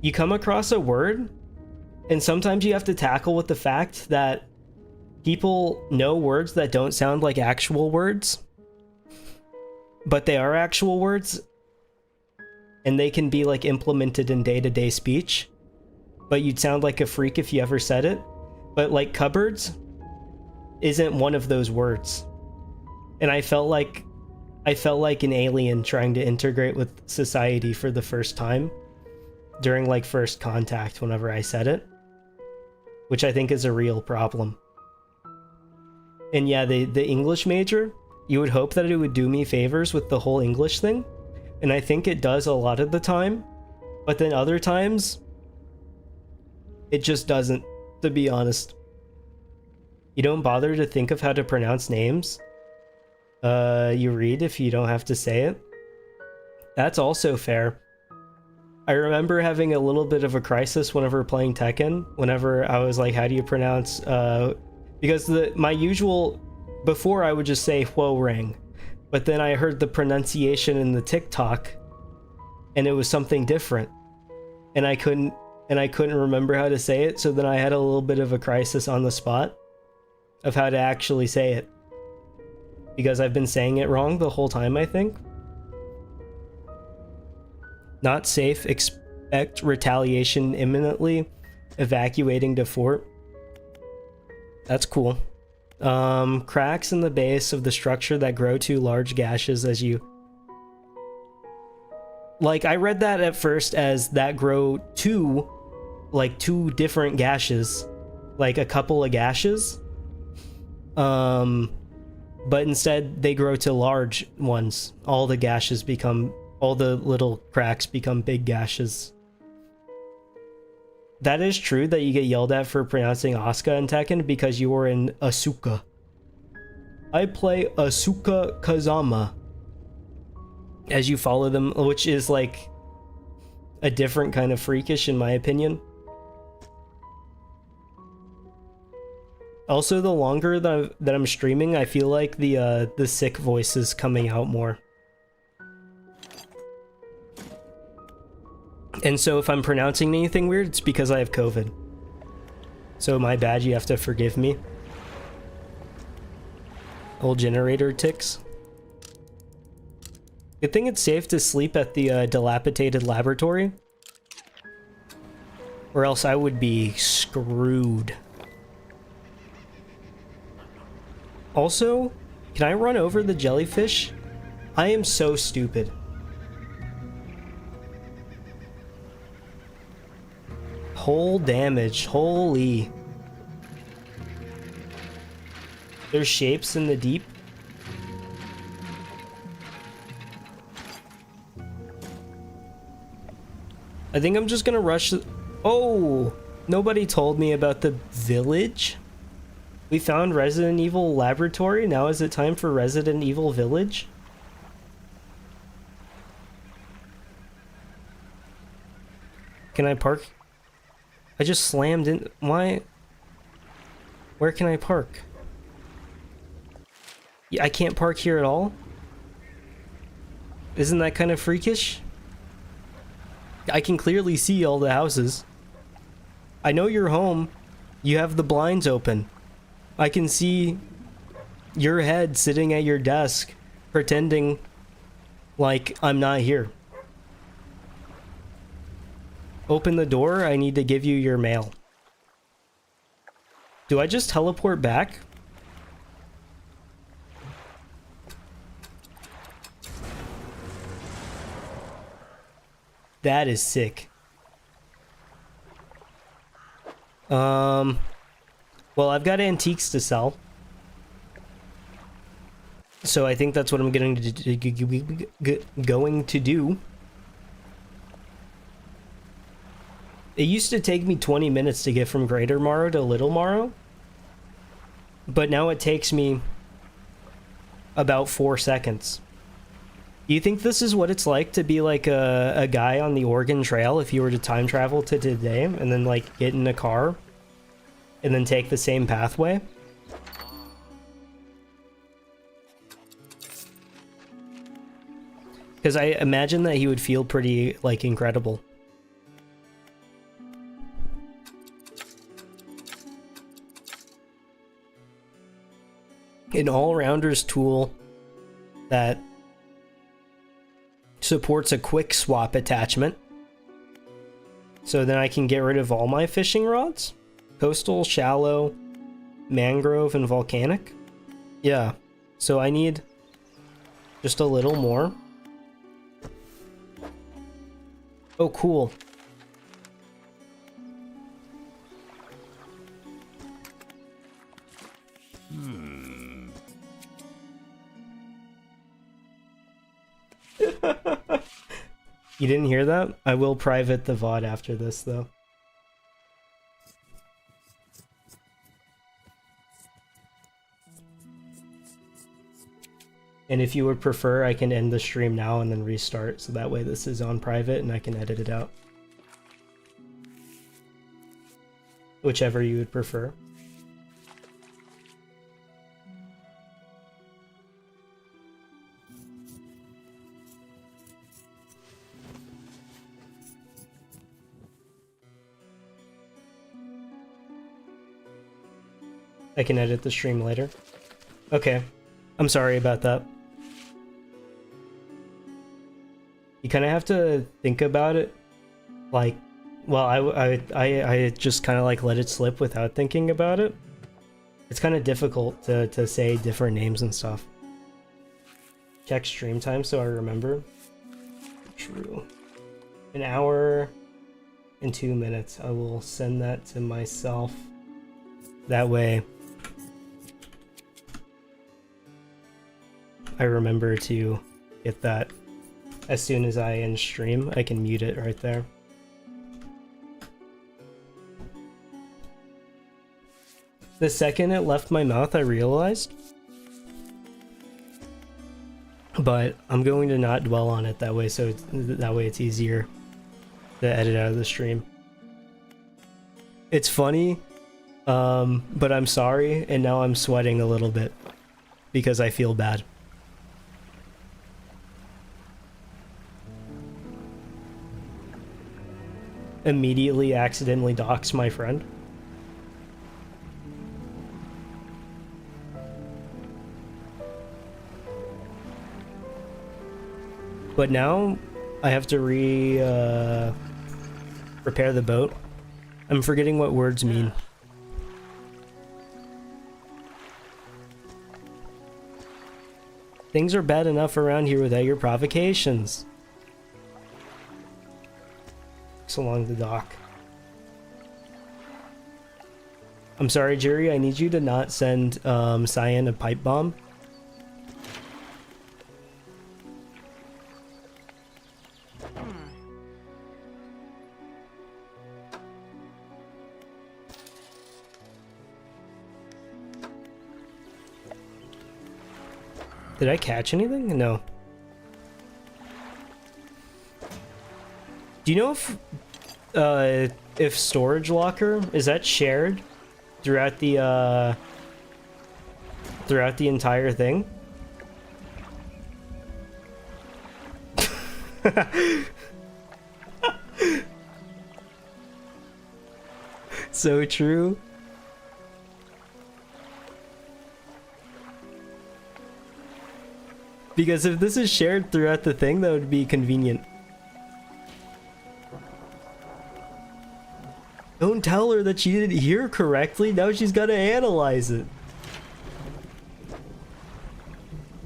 you come across a word, and sometimes you have to tackle with the fact that people know words that don't sound like actual words, but they are actual words, and they can be, like, implemented in day-to-day speech, but you'd sound like a freak if you ever said it. But, like, cupboards isn't one of those words. And I felt like an alien trying to integrate with society for the first time during, like, first contact whenever I said it, which I think is a real problem. And yeah, the English major, you would hope that it would do me favors with the whole English thing, and I think it does a lot of the time, but then other times it just doesn't, to be honest. You don't bother to think of how to pronounce names. You read if you don't have to say it. That's also fair. I remember having a little bit of a crisis whenever playing Tekken, whenever I was like, how do you pronounce, because my usual, before I would just say Huo-Rang, but then I heard the pronunciation in the TikTok, and it was something different, and I couldn't remember how to say it, so then I had a little bit of a crisis on the spot of how to actually say it, because I've been saying it wrong the whole time, I think. Not safe, expect retaliation imminently, evacuating to fort. That's cool. Cracks in the base of the structure that grow to large gashes as you... Like, I read that at first as that grow to, like, two different gashes. Like, a couple of gashes. But instead, they grow to large ones. All the gashes become... all the little cracks become big gashes. That is true that you get yelled at for pronouncing Asuka in Tekken because you were in Asuka. I play Asuka Kazama. As you follow them, which is like a different kind of freakish in my opinion. Also, the longer that I'm streaming, I feel like the sick voice is coming out more. And so if I'm pronouncing anything weird, it's because I have COVID. So my bad, you have to forgive me. Old generator ticks. Good thing it's safe to sleep at the dilapidated laboratory. Or else I would be screwed. Also, can I run over the jellyfish? I am so stupid. Whole damage, holy. There's shapes in the deep. I think I'm just gonna rush. Oh, nobody told me about the village. We found Resident Evil Laboratory. Now is it time for Resident Evil Village? Can I park? I just slammed in. Why? Where can I park? Yeah, I can't park here at all? Isn't that kind of freakish? I can clearly see all the houses. I know you're home. You have the blinds open. I can see your head sitting at your desk, pretending like I'm not here. Open the door, I need to give you your mail. Do I just teleport back? That is sick. Well, I've got antiques to sell. So I think that's what I'm going to do. It used to take me 20 minutes to get from Greater Morrow to Little Morrow, but now it takes me about 4 seconds. Do you think this is what it's like to be like a guy on the Oregon Trail if you were to time travel to today and then like get in a car and then take the same pathway? Because I imagine that he would feel pretty, like, incredible. An all-rounders tool that supports a quick swap attachment. So then I can get rid of all my fishing rods. Coastal, shallow, mangrove, and volcanic. Yeah, so I need just a little more. Oh, cool. You didn't hear that? I will private the VOD after this, though. And if you would prefer, I can end the stream now and then restart, so that way this is on private and I can edit it out. Whichever you would prefer. I can edit the stream later. Okay. I'm sorry about that. You kind of have to think about it. Like, well, I just kind of like let it slip without thinking about it. It's kind of difficult to say different names and stuff. Check stream time so I remember. True. 1 hour and 2 minutes. I will send that to myself. That way I remember to get that as soon as I end stream. I can mute it right there. The second it left my mouth, I realized. But I'm going to not dwell on it that way, so that way it's easier to edit out of the stream. It's funny, but I'm sorry, and now I'm sweating a little bit because I feel bad. Immediately accidentally dox my friend. But now I have to repair the boat. I'm forgetting what words mean. Things are bad enough around here without your provocations. Along the dock. I'm sorry, Jerry, I need you to not send Cyan a pipe bomb. Did I catch anything? No. Do you know if storage locker is that shared throughout the entire thing? So true. Because if this is shared throughout the thing, that would be convenient. Don't tell her that she didn't hear correctly. Now she's got to analyze it.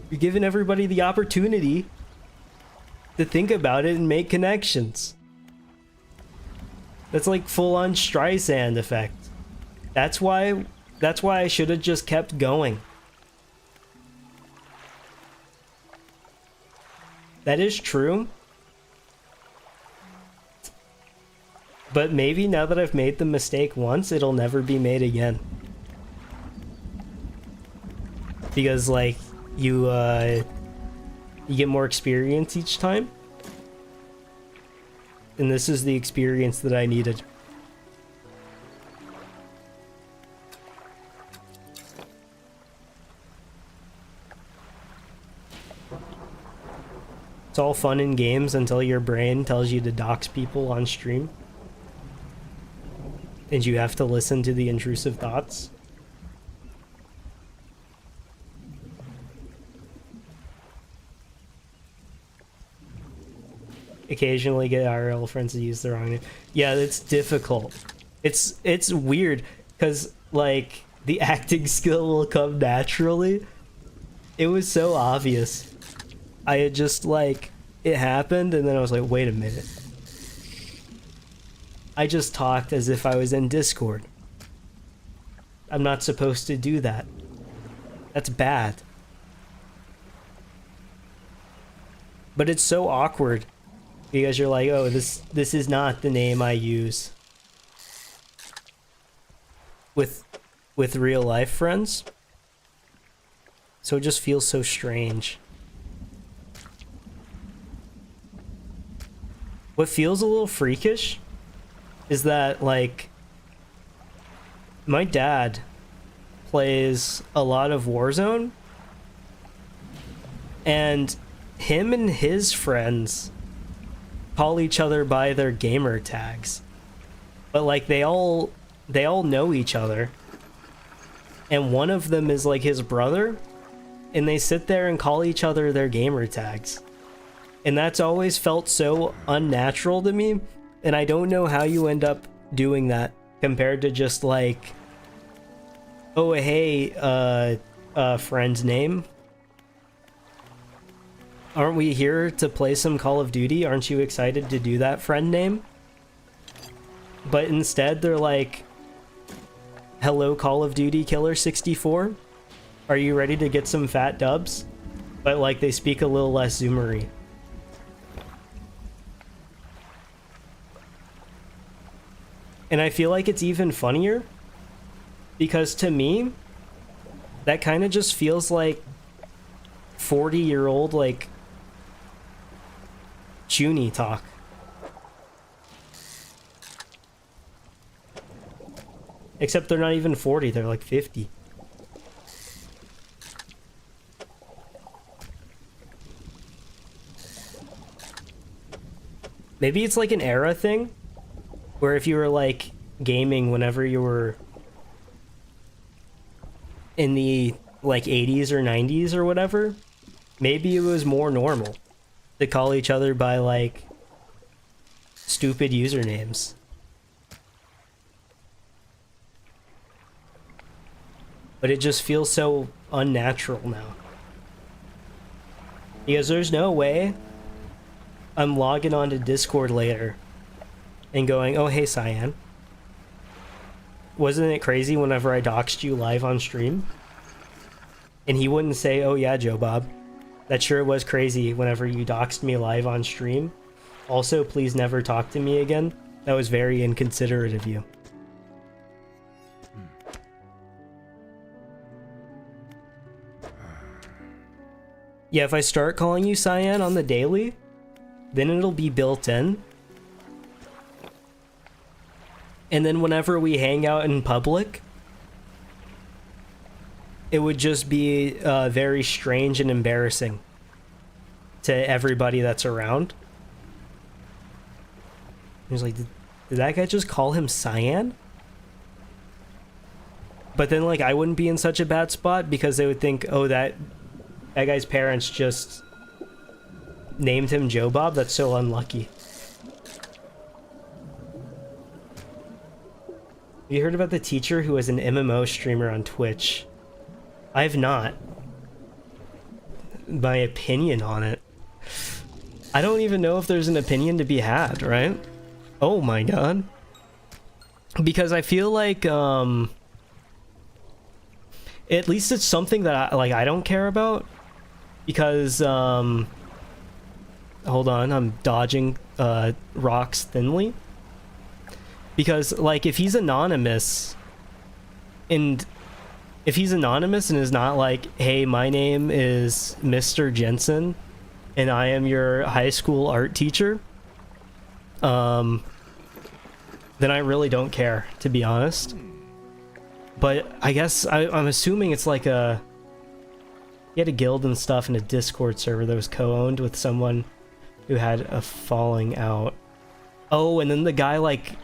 You're giving everybody the opportunity to think about it and make connections. That's like full-on Streisand effect. That's why I should have just kept going. That is true. But maybe now that I've made the mistake once, it'll never be made again. Because, like, you get more experience each time. And this is the experience that I needed. It's all fun and games until your brain tells you to dox people on stream. And you have to listen to the intrusive thoughts. Occasionally get IRL friends to use the wrong name. Yeah, it's difficult. It's weird, because, like, the acting skill will come naturally. It was so obvious. I had just, like, it happened, and then I was like, wait a minute. I just talked as if I was in Discord. I'm not supposed to do that. That's bad. But it's so awkward, because you're like, oh, this is not the name I use with real life friends. So it just feels so strange. What feels a little freakish is that, like, my dad plays a lot of Warzone, and him and his friends call each other by their gamer tags, but, like, they all know each other, and one of them is, like, his brother, and they sit there and call each other their gamer tags. And that's always felt so unnatural to me, and I don't know how you end up doing that compared to just, like, oh, hey, friend's name. Aren't we here to play some Call of Duty? Aren't you excited to do that, friend name? But instead they're like, hello, Call of Duty Killer 64. Are you ready to get some fat dubs? But, like, they speak a little less zoomery. And I feel like it's even funnier, because to me, that kind of just feels like 40-year-old, like, Junie talk. Except they're not even 40, they're like 50. Maybe it's like an era thing, where if you were, like, gaming whenever you were in the, like, 80s or 90s or whatever, maybe it was more normal to call each other by, like, stupid usernames. But it just feels so unnatural now. Because there's no way I'm logging onto Discord later and going, oh, hey, Cyan. Wasn't it crazy whenever I doxed you live on stream? And he wouldn't say, oh yeah, Joe Bob. That sure was crazy whenever you doxed me live on stream. Also, please never talk to me again. That was very inconsiderate of you. Yeah, if I start calling you Cyan on the daily, then it'll be built in. And then whenever we hang out in public, it would just be very strange and embarrassing to everybody that's around. He was like, did that guy just call him Cyan? But then, like, I wouldn't be in such a bad spot because they would think, oh, that guy's parents just named him Joe Bob. That's so unlucky. You heard about the teacher who was an MMO streamer on Twitch? I have not. My opinion on it. I don't even know if there's an opinion to be had, right? Oh my god. Because I feel like, at least it's something that I don't care about. Because, hold on, I'm dodging, rocks thinly. Because, like, if he's anonymous and is not like, hey, my name is Mr. Jensen and I am your high school art teacher, then I really don't care, to be honest. But I guess I'm assuming it's like he had a guild and stuff and a Discord server that was co-owned with someone who had a falling out. Oh, and then the guy, like...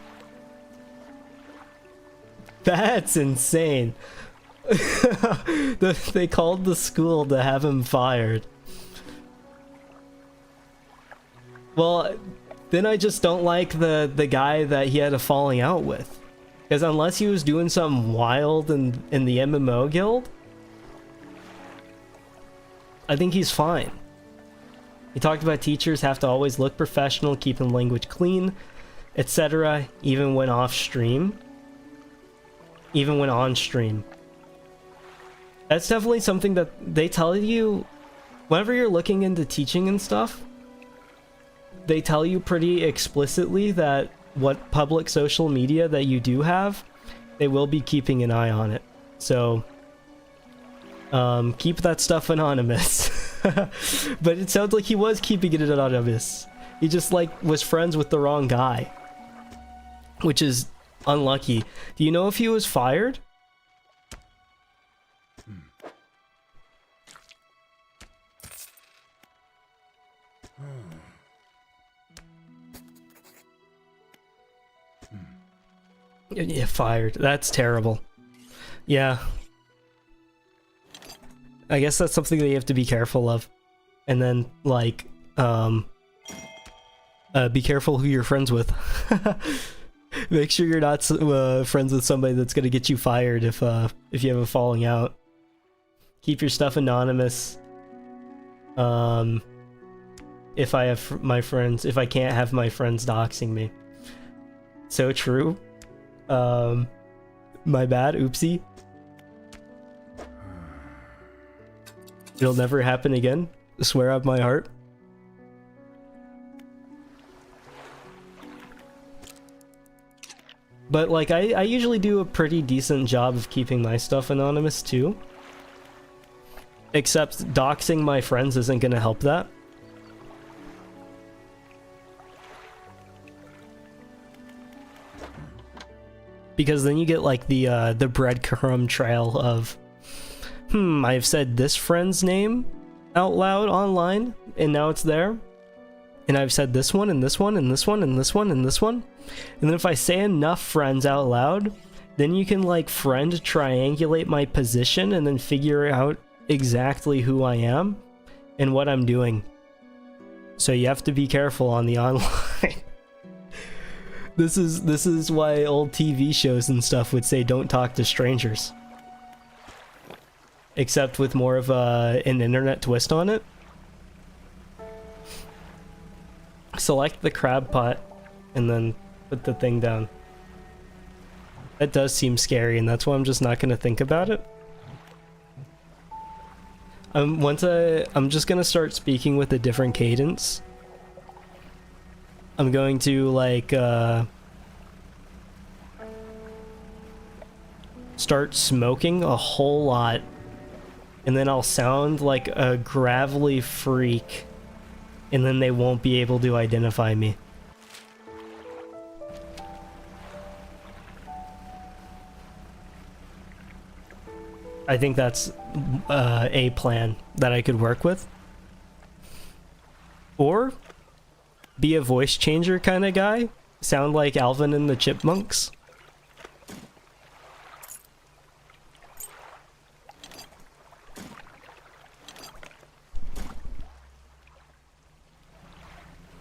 That's insane. They called the school to have him fired. Well, then I just don't like the guy that he had a falling out with. Because unless he was doing something wild in the MMO guild, I think he's fine. He talked about teachers have to always look professional, keeping language clean, etc., even when off stream. Even when on stream. That's definitely something that they tell you whenever you're looking into teaching and stuff. They tell you pretty explicitly that what public social media that you do have, they will be keeping an eye on it. So, keep that stuff anonymous. But it sounds like he was keeping it anonymous. He just, like, was friends with the wrong guy. Which is unlucky. Do you know if he was fired? Yeah, fired. That's terrible. Yeah. I guess that's something that you have to be careful of. And then, like, be careful who you're friends with. Make sure you're not friends with somebody that's gonna get you fired if you have a falling out. Keep your stuff anonymous. If I have my friends, if I can't have my friends doxing me. So true. My bad, oopsie. It'll never happen again. I swear on my heart. But like, I usually do a pretty decent job of keeping my stuff anonymous too. Except doxing my friends isn't gonna help that. Because then you get like the breadcrumb trail of, I've said this friend's name out loud online, and now it's there. And I've said this one, and this one, and this one, and this one, and this one. And then if I say enough friends out loud, then you can like friend triangulate my position and then figure out exactly who I am and what I'm doing. So you have to be careful on the online. This is why old TV shows and stuff would say don't talk to strangers. Except with more of an internet twist on it. Select the crab pot and then put the thing down. That does seem scary, and that's why I'm just not going to think about it. I'm just going to start speaking with a different cadence. I'm going to like start smoking a whole lot, and then I'll sound like a gravelly freak, and then they won't be able to identify me. I think that's a plan that I could work with. Or be a voice changer kind of guy. Sound like Alvin and the Chipmunks.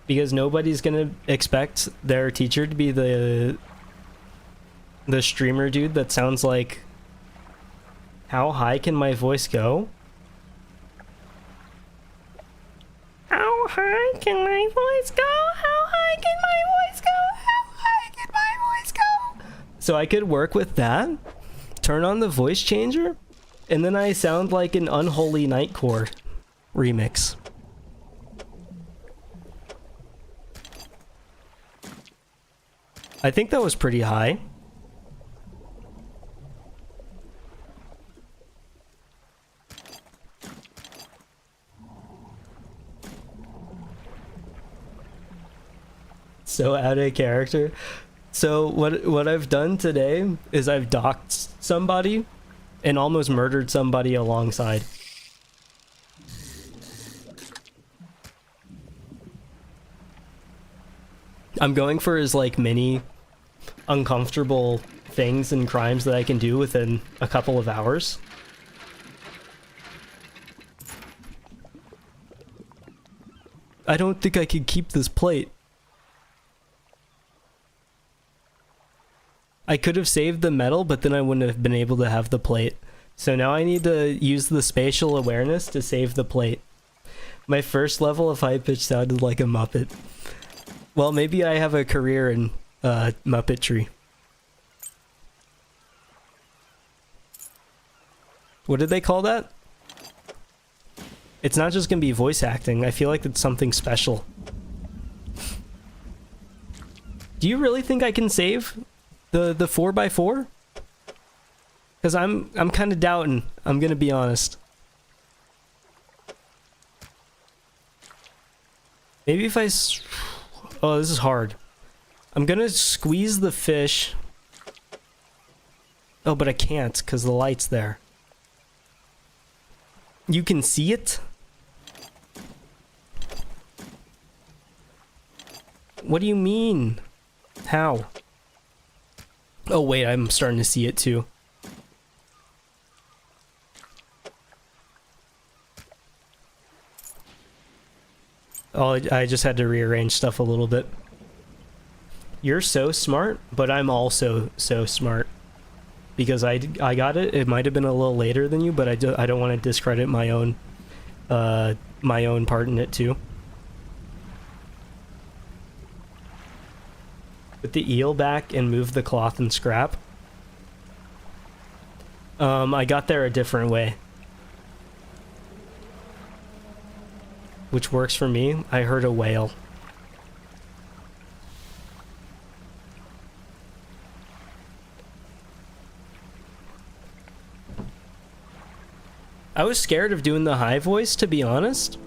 Because nobody's gonna expect their teacher to be the streamer dude that sounds like, how high can my voice go? How high can my voice go? How high can my voice go? How high can my voice go? So I could work with that, turn on the voice changer, and then I sound like an Unholy Nightcore remix. I think that was pretty high. So out of character. So what I've done today is I've doxed somebody and almost murdered somebody alongside. I'm going for as like many uncomfortable things and crimes that I can do within a couple of hours. I don't think I could keep this plate. I could have saved the metal, but then I wouldn't have been able to have the plate. So now I need to use the spatial awareness to save the plate. My first level of high pitch sounded like a Muppet. Well, maybe I have a career in Muppetry. What did they call that? It's not just gonna be voice acting. I feel like it's something special. Do you really think I can save the 4x4? Because I'm kind of doubting. I'm gonna be honest. Maybe if oh, this is hard. I'm gonna squeeze the fish. Oh, but I can't because the light's there. You can see it? What do you mean? How? Oh wait, I'm starting to see it too. Oh, I just had to rearrange stuff a little bit. You're so smart, but I'm also so smart. Because I got it. It might have been a little later than you, but I don't want to discredit my own part in it too. Put the eel back and move the cloth and scrap. I got there a different way. Which works for me. I heard a whale. I was scared of doing the high voice, to be honest,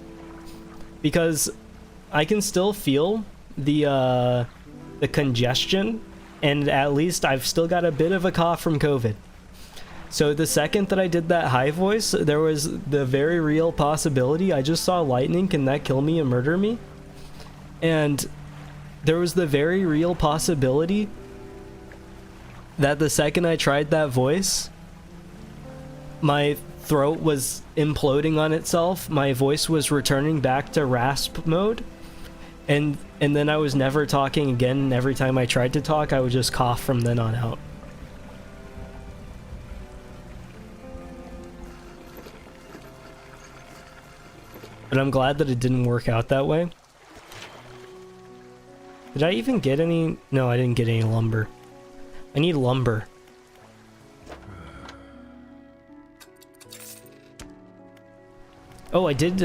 because I can still feel the congestion, and at least I've still got a bit of a cough from COVID. So the second that I did that high voice, there was the very real possibility I just saw lightning. Can that kill me and murder me? And there was the very real possibility that the second I tried that voice, my throat was imploding on itself, my voice was returning back to rasp mode, and then I was never talking again, and every time I tried to talk I would just cough from then on out. But I'm glad that it didn't work out that way. Did I even get any? No, I didn't get any lumber. I need lumber. Oh, I did get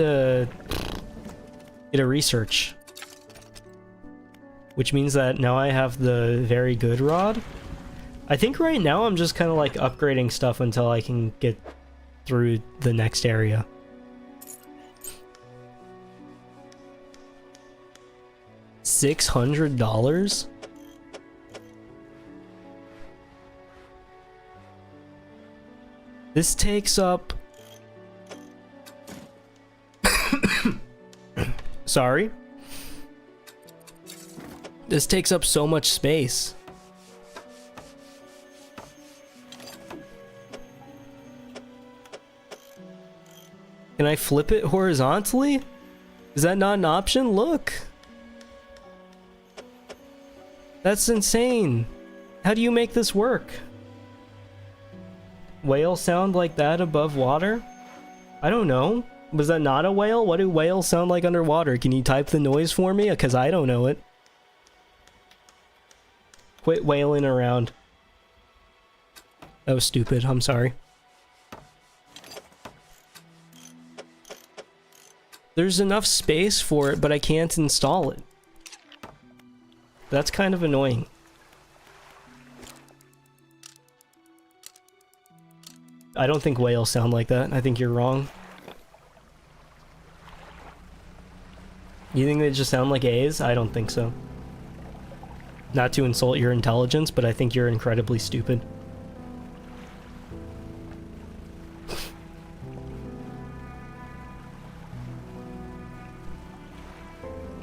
a research. Which means that now I have the very good rod. I think right now I'm just kind of like upgrading stuff until I can get through the next area. $600? This takes up... Sorry. This takes up so much space. Can I flip it horizontally? Is that not an option? Look. That's insane. How do you make this work? Whale sound like that above water? I don't know. Was that not a whale? What do whales sound like underwater? Can you type the noise for me? Because I don't know it. Quit wailing around. That was stupid. I'm sorry. There's enough space for it, but I can't install it. That's kind of annoying. I don't think whales sound like that. I think you're wrong. You think they just sound like A's? I don't think so. Not to insult your intelligence, but I think you're incredibly stupid.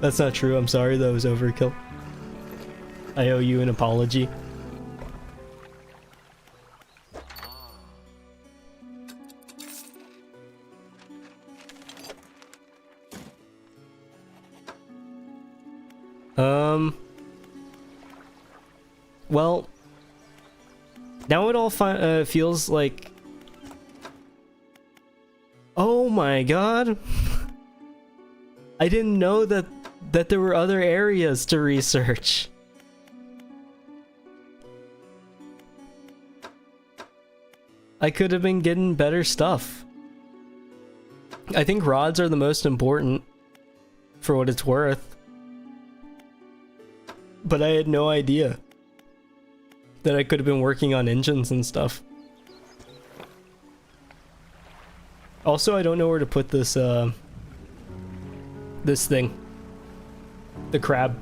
That's not true. I'm sorry. That was overkill. I owe you an apology. Well, now it all feels like... Oh my god! I didn't know that there were other areas to research. I could have been getting better stuff. I think rods are the most important, for what it's worth. But I had no idea that I could have been working on engines and stuff. Also, I don't know where to put this, this thing. The crab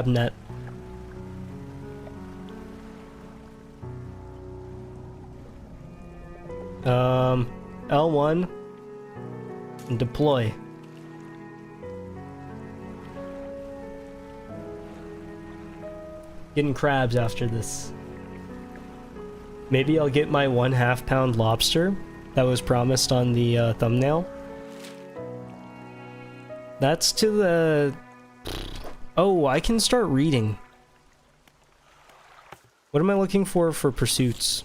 net. L1 and deploy. Getting crabs after this. Maybe I'll get my 1/2 pound lobster that was promised on the thumbnail. That's to the... Oh, I can start reading. What am I looking for pursuits?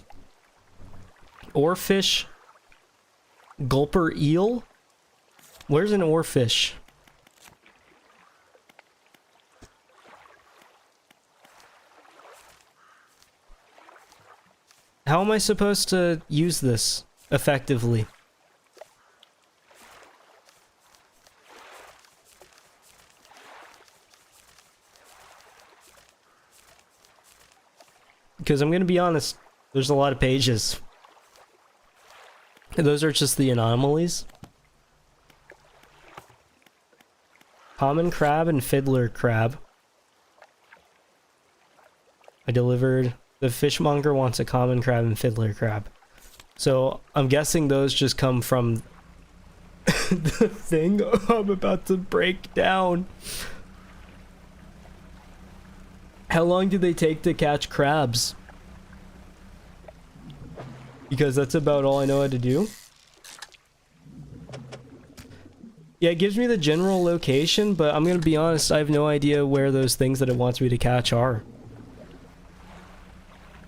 Oarfish? Gulper eel? Where's an oarfish? How am I supposed to use this effectively? Because I'm going to be honest, there's a lot of pages. And those are just the anomalies. Common crab and fiddler crab. I delivered... The fishmonger wants a common crab and fiddler crab. So, I'm guessing those just come from the thing I'm about to break down. How long do they take to catch crabs? Because that's about all I know how to do. Yeah, it gives me the general location, but I'm gonna be honest, I have no idea where those things that it wants me to catch are.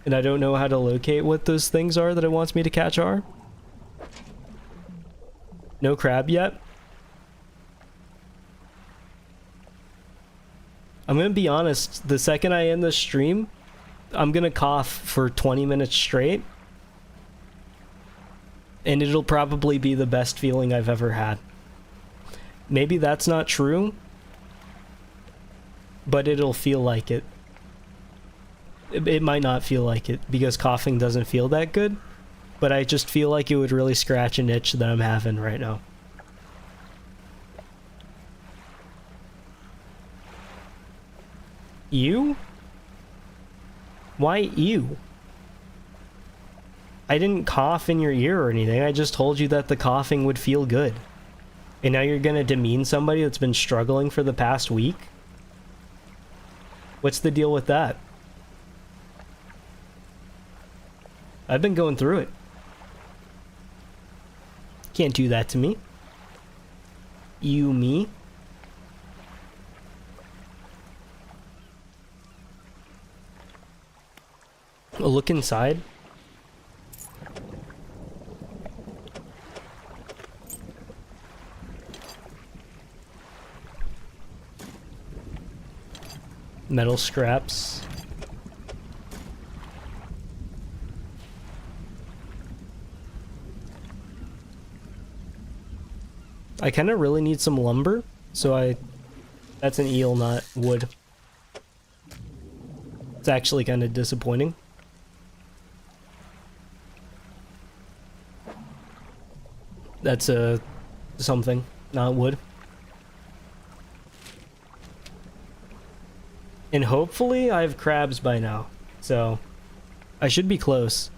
And I don't know how to locate what those things are that it wants me to catch are. No crab yet. I'm gonna be honest, the second I end this stream, I'm gonna cough for 20 minutes straight. And it'll probably be the best feeling I've ever had. Maybe that's not true, but it'll feel like it. It might not feel like it, because coughing doesn't feel that good, but I just feel like it would really scratch an itch that I'm having right now. Ew? Why ew? I didn't cough in your ear or anything, I just told you that the coughing would feel good. And now you're gonna demean somebody that's been struggling for the past week? What's the deal with that? I've been going through it. Can't do that to me. You, me. A look inside. Metal scraps. I kind of really need some lumber, so that's an eel, not wood. It's actually kind of disappointing. That's something, not wood. And hopefully I have crabs by now, so I should be close.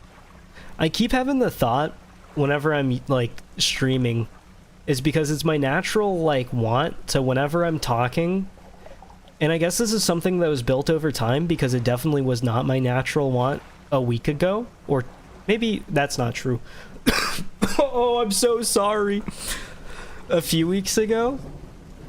I keep having the thought whenever I'm like streaming, is because it's my natural like want to, whenever I'm talking, And I guess this is something that was built over time because it definitely was not my natural want a week ago. Or maybe that's not true. Oh, I'm so sorry. A few weeks ago?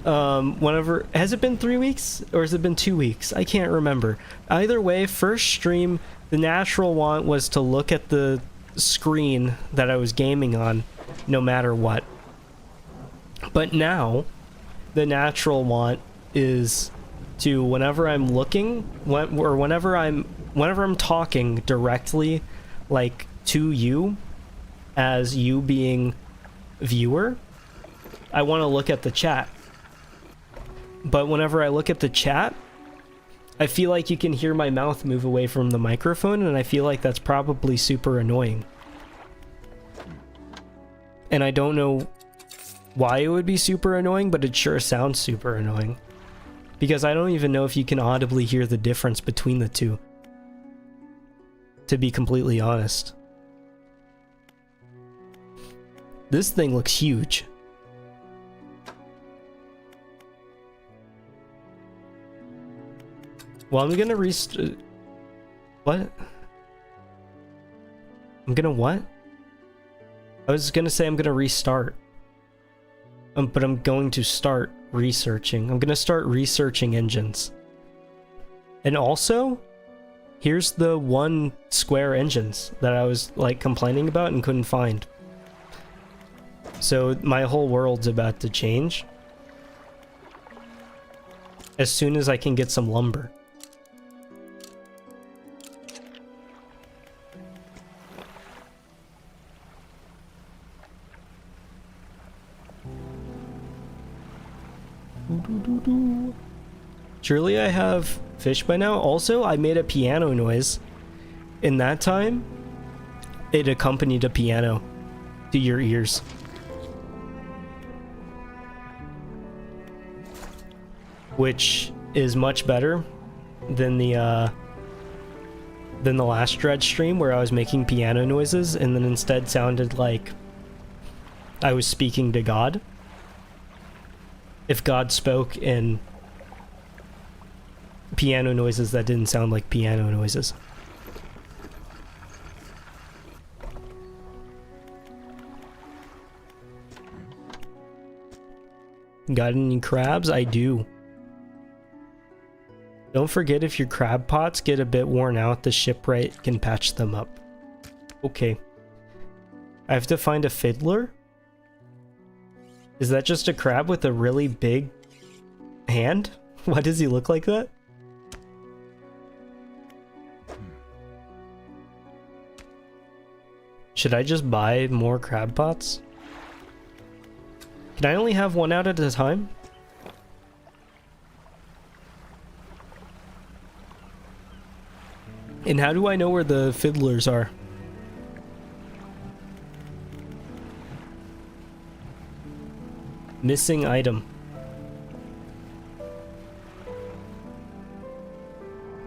Whenever... Has it been 3 weeks? Or has it been 2 weeks? I can't remember. Either way, first stream, the natural want was to look at the screen that I was gaming on, no matter what. But now, the natural want is to, whenever I'm looking, whenever I'm talking directly, like, to you, as you being viewer, I want to look at the chat. But whenever I look at the chat, I feel like you can hear my mouth move away from the microphone, and I feel like that's probably super annoying. And I don't know why it would be super annoying, but it sure sounds super annoying. Because I don't even know if you can audibly hear the difference between the two, to be completely honest. This thing looks huge. Well, I'm gonna what? I'm gonna what? I was gonna say I'm gonna restart. But I'm going to start researching. I'm gonna start researching engines. And also, here's the one square engines that I was like complaining about and couldn't find. So my whole world's about to change as soon as I can get some lumber. Surely I have fish by now. Also, I made a piano noise. In that time, it accompanied a piano to your ears. Which is much better than the last Dredge stream where I was making piano noises and then instead sounded like I was speaking to God. If God spoke in piano noises that didn't sound like piano noises. Got any crabs? I do. Don't forget, if your crab pots get a bit worn out, the shipwright can patch them up. Okay. I have to find a fiddler? Is that just a crab with a really big hand? Why does he look like that? Should I just buy more crab pots? Can I only have one out at a time? And how do I know where the fiddlers are? Missing item.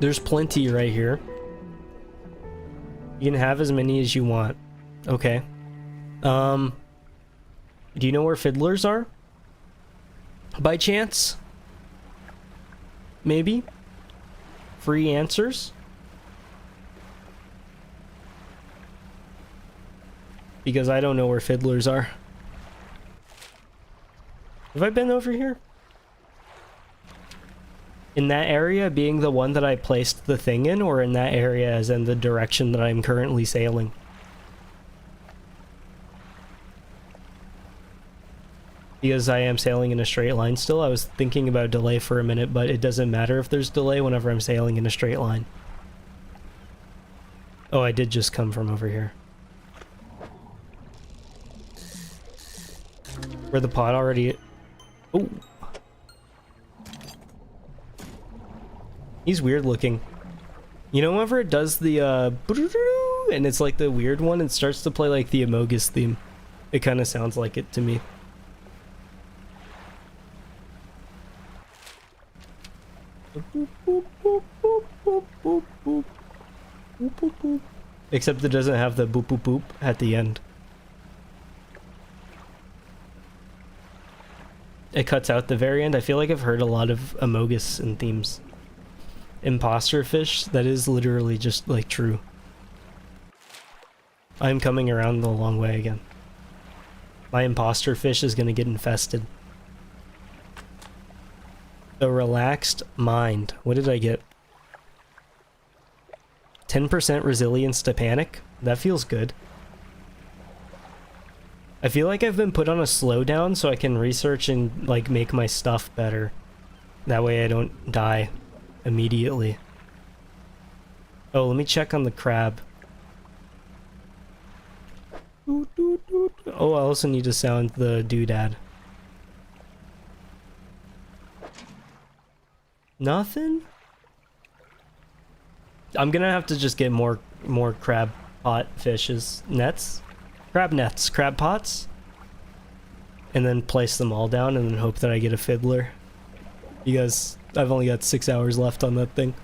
There's plenty right here. You can have as many as you want. Okay. Do you know where fiddlers are? By chance? Maybe? Free answers? Because I don't know where fiddlers are. Have I been over here? In that area being the one that I placed the thing in, or in that area as in the direction that I'm currently sailing? Because I am sailing in a straight line still. I was thinking about delay for a minute, but it doesn't matter if there's delay whenever I'm sailing in a straight line. Oh, I did just come from over here. Where the pot already... Oh. He's weird looking. You know, whenever it does the and it's like the weird one, it starts to play like the Amogus theme. It kind of sounds like it to me. Except it doesn't have the boop boop boop at the end. it cuts out the very end. I feel like I've heard a lot of Amogus in themes. Imposter fish, that is literally just like true. I'm coming around the long way again. My imposter fish is gonna get infested. A relaxed mind. What did I get? 10% resilience to panic? That feels good. I feel like I've been put on a slowdown so I can research and like make my stuff better. That way I don't die immediately. Oh, let me check on the crab. Oh, I also need to sound the doodad. Nothing? I'm gonna have to just get more crab pot fishes. Nets? Crab nets. Crab pots? And then place them all down and then hope that I get a fiddler. Because I've only got 6 hours left on that thing.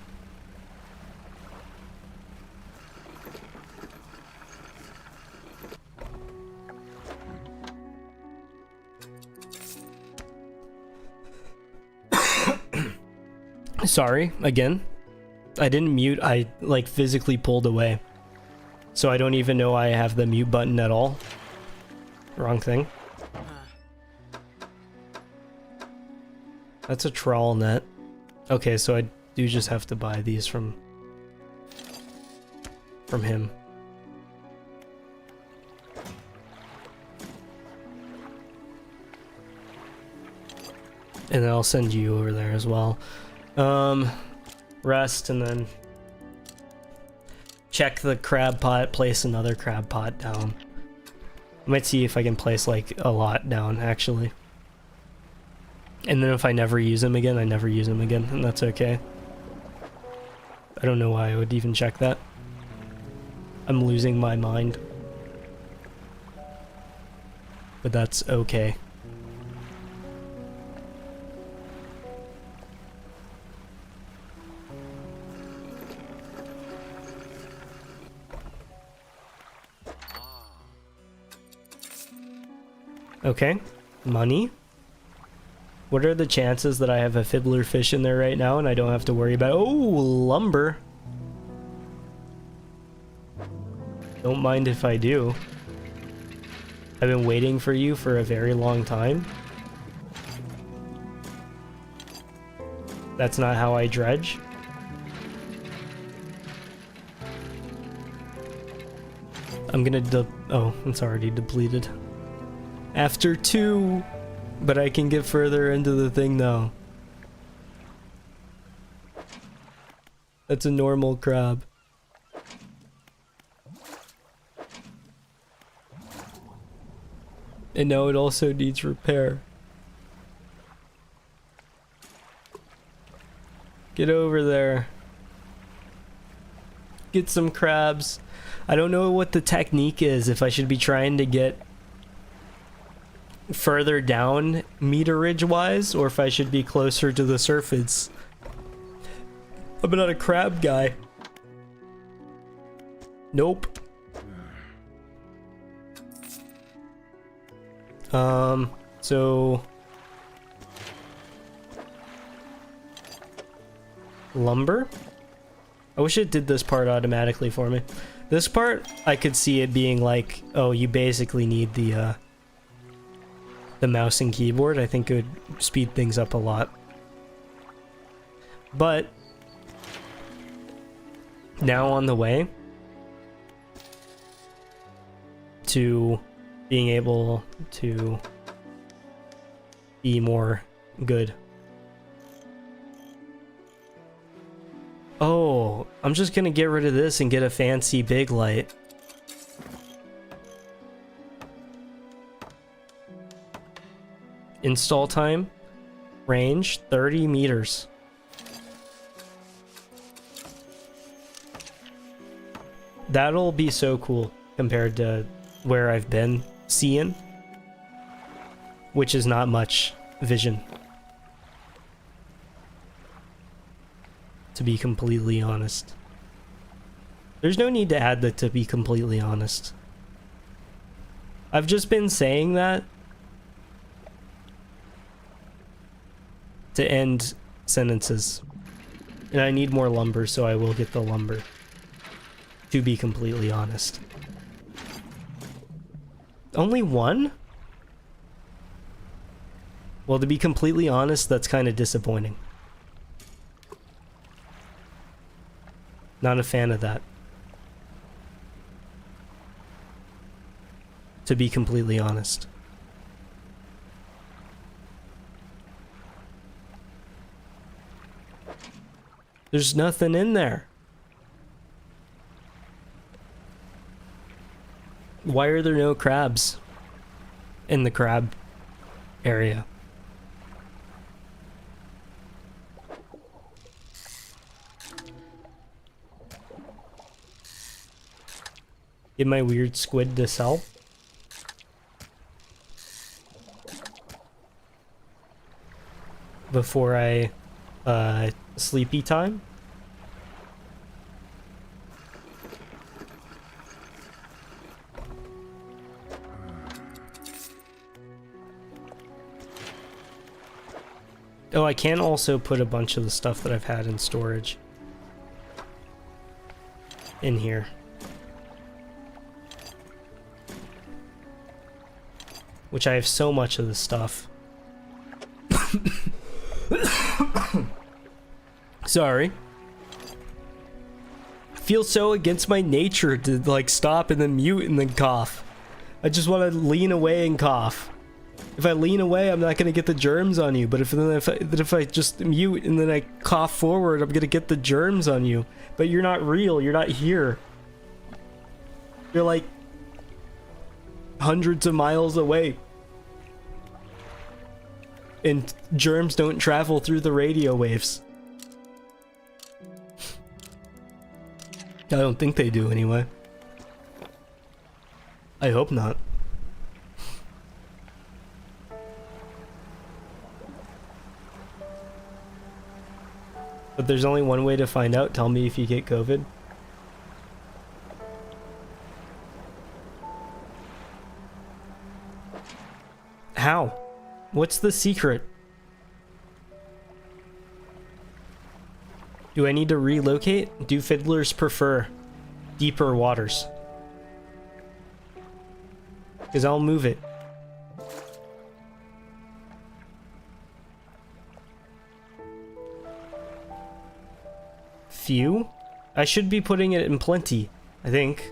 Sorry, again. I didn't mute, I like physically pulled away. So I don't even know I have the mute button at all. Wrong thing. That's a trawl net. Okay, so I do just have to buy these from him. And then I'll send you over there as well. Rest and then check the crab pot, place another crab pot down. I might see if I can place like a lot down actually. And then if I never use them again, I never use them again, and that's okay. I don't know why I would even check that. I'm losing my mind. But that's okay. Okay, money. What are the chances that I have a fiddler fish in there right now and I don't have to worry about— oh, lumber. Don't mind if I do. I've been waiting for you for a very long time. That's not how I dredge. I'm gonna oh, it's already depleted. After 2, but I can get further into the thing now. That's a normal crab. And now it also needs repair. Get over there. Get some crabs. I don't know what the technique is, if I should be trying to get further down meterage wise or if I should be closer to the surface. I'm not a crab guy. Nope. So lumber? I wish it did this part automatically for me. This part, I could see it being like, oh, you basically need the mouse and keyboard. I think it would speed things up a lot. But now on the way to being able to be more good. Oh, I'm just gonna get rid of this and get a fancy big light. Install time, range 30 meters. That'll be so cool compared to where I've been seeing, which is not much vision, to be completely honest. There's no need to add that, to be completely honest. I've just been saying that to end sentences. And I need more lumber, so I will get the lumber. To be completely honest. Only one? Well, to be completely honest, that's kind of disappointing. Not a fan of that. To be completely honest. There's nothing in there. Why are there no crabs in the crab area? Get my weird squid to sell. Before I, sleepy time. Oh, I can also put a bunch of the stuff that I've had in storage in here. Which I have so much of the stuff. Sorry. I feel so against my nature to like stop and then mute and then cough. I just want to lean away and cough. If I lean away, I'm not gonna get the germs on you. But if I just mute and then I cough forward, I'm gonna get the germs on you. But you're not real. You're not here. You're like hundreds of miles away. And germs don't travel through the radio waves. I don't think they do anyway. I hope not. But there's only one way to find out. Tell me if you get COVID. How? What's the secret? Do I need to relocate? Do fiddlers prefer deeper waters? Because I'll move it. Few? I should be putting it in plenty, I think.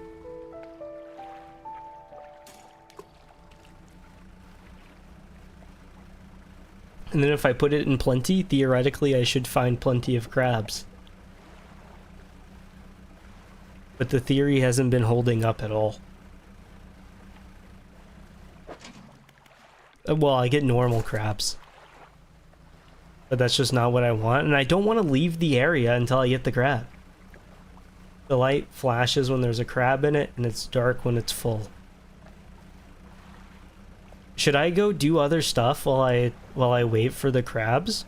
And then if I put it in plenty, theoretically I should find plenty of crabs. But the theory hasn't been holding up at all. Well, I get normal crabs. But that's just not what I want, and I don't want to leave the area until I get the crab. The light flashes when there's a crab in it, and it's dark when it's full. Should I go do other stuff while I wait for the crabs?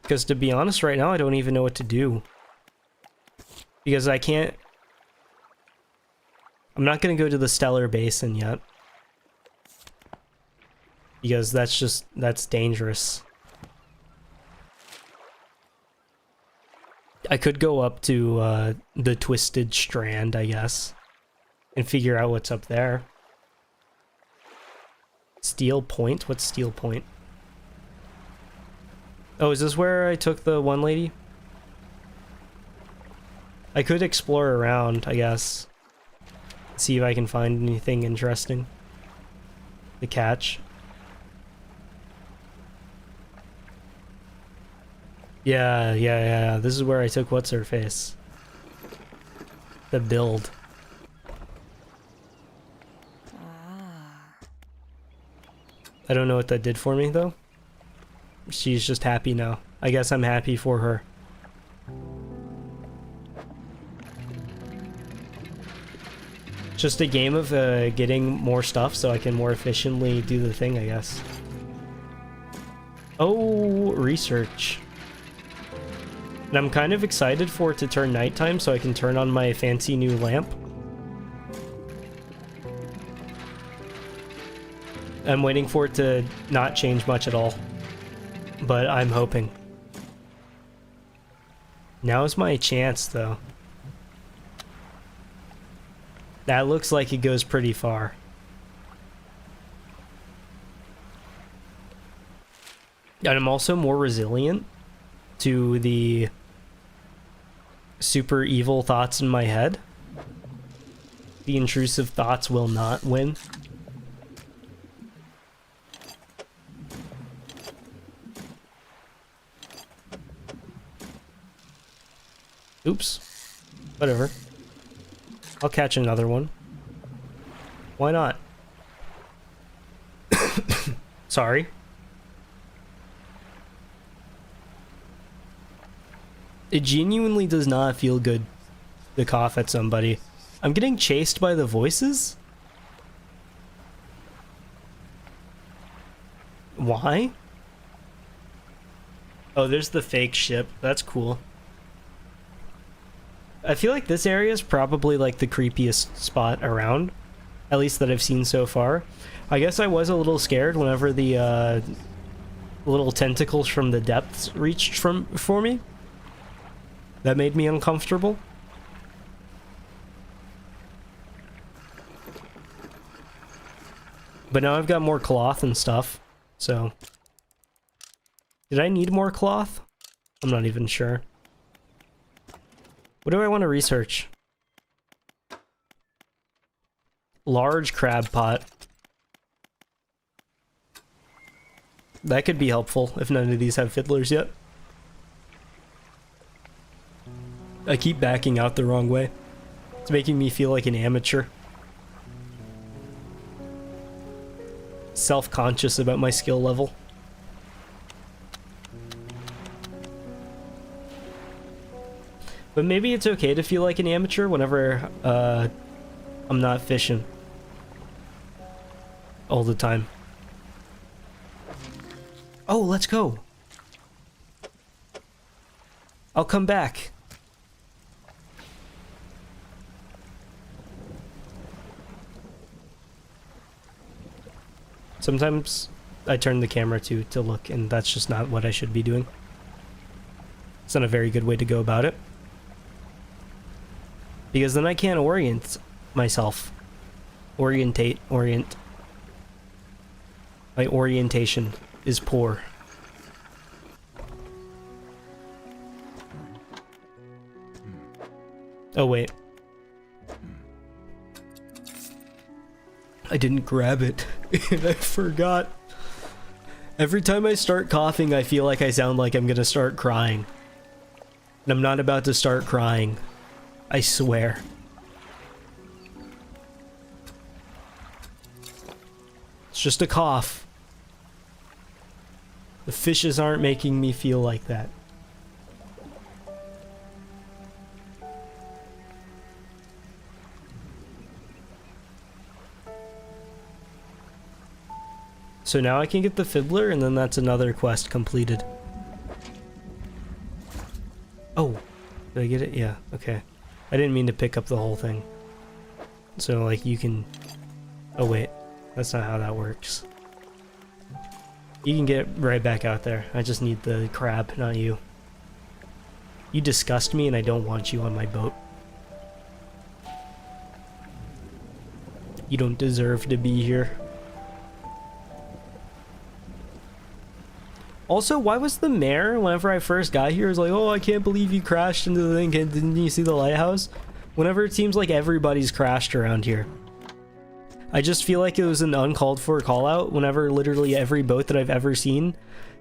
Because to be honest, right now I don't even know what to do. Because I can't... I'm not going to go to the Stellar Basin yet. Because that's dangerous. I could go up to the Twisted Strand, I guess, and figure out what's up there. Steel Point? What's Steel Point? Oh, is this where I took the one lady? I could explore around, I guess. See if I can find anything interesting to catch. Yeah. This is where I took what's her face. The build. I don't know what that did for me though. She's just happy now. I guess I'm happy for her. Just a game of getting more stuff so I can more efficiently do the thing, I guess. Oh, research. And I'm kind of excited for it to turn nighttime so I can turn on my fancy new lamp. I'm waiting for it to not change much at all. but I'm hoping. Now's my chance, though. That looks like it goes pretty far. And I'm also more resilient to the super evil thoughts in my head. The intrusive thoughts will not win. Oops. Whatever. I'll catch another one. Why not? Sorry. It genuinely does not feel good to cough at somebody. I'm getting chased by the voices? Why? Oh, there's the fake ship. That's cool. I feel like this area is probably like the creepiest spot around. At least that I've seen so far. I guess I was a little scared whenever the little tentacles from the depths reached for me. That made me uncomfortable. But now I've got more cloth and stuff, so... Did I need more cloth? I'm not even sure. What do I want to research? Large crab pot. That could be helpful if none of these have fiddlers yet. I keep backing out the wrong way. It's making me feel like an amateur. Self-conscious about my skill level. But maybe it's okay to feel like an amateur whenever I'm not fishing all the time. Oh, let's go. I'll come back. Sometimes I turn the camera to look, and that's just not what I should be doing. It's not a very good way to go about it. Because then I can't orient myself. Orient. My orientation is poor. Oh, wait. I didn't grab it, and I forgot. Every time I start coughing, I feel like I sound like I'm gonna start crying. And I'm not about to start crying. I swear. It's just a cough. The fishes aren't making me feel like that. So now I can get the fiddler, and then that's another quest completed. Oh, did I get it? Yeah, okay. I didn't mean to pick up the whole thing. So, like, you can... Oh, wait. That's not how that works. You can get right back out there. I just need the crab, not you. You disgust me, and I don't want you on my boat. You don't deserve to be here. Also, why was the mayor, whenever I first got here, was like, oh, I can't believe you crashed into the thing, didn't you see the lighthouse? Whenever it seems like everybody's crashed around here. I just feel like it was an uncalled for call out whenever literally every boat that I've ever seen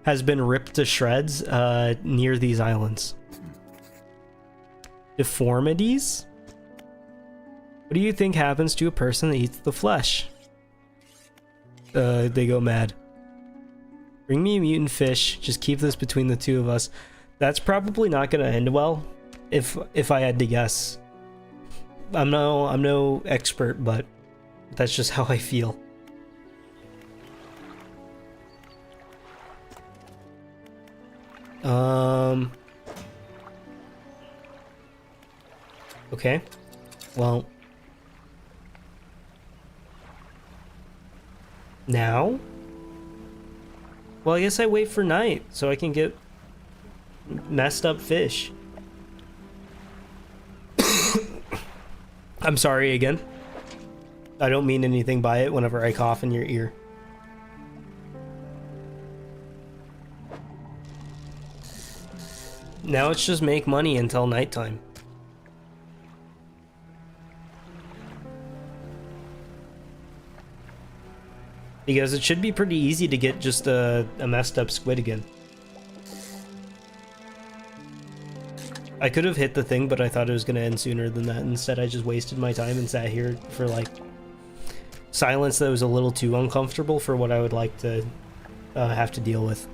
has been ripped to shreds near these islands. Deformities? What do you think happens to a person that eats the flesh? They go mad. Bring me a mutant fish. Just keep this between the two of us. That's probably not gonna end well, if I had to guess. I'm no expert, but that's just how I feel. Okay. Well. Now? Well, I guess I wait for night so I can get messed up fish. I'm sorry again. I don't mean anything by it whenever I cough in your ear. Now it's just make money until nighttime. Because it should be pretty easy to get just a messed up squid again. I could have hit the thing, but I thought it was going to end sooner than that. Instead, I just wasted my time and sat here for like silence that was a little too uncomfortable for what I would like to have to deal with.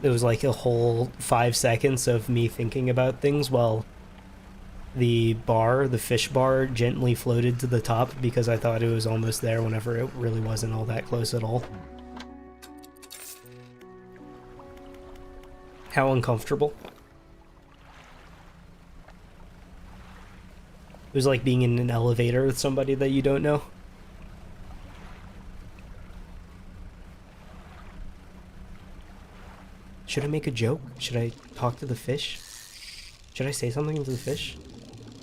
It was like a whole 5 seconds of me thinking about things while the fish bar, gently floated to the top because I thought it was almost there whenever it really wasn't all that close at all. How uncomfortable. It was like being in an elevator with somebody that you don't know. Should I make a joke? Should I talk to the fish? Should I say something to the fish?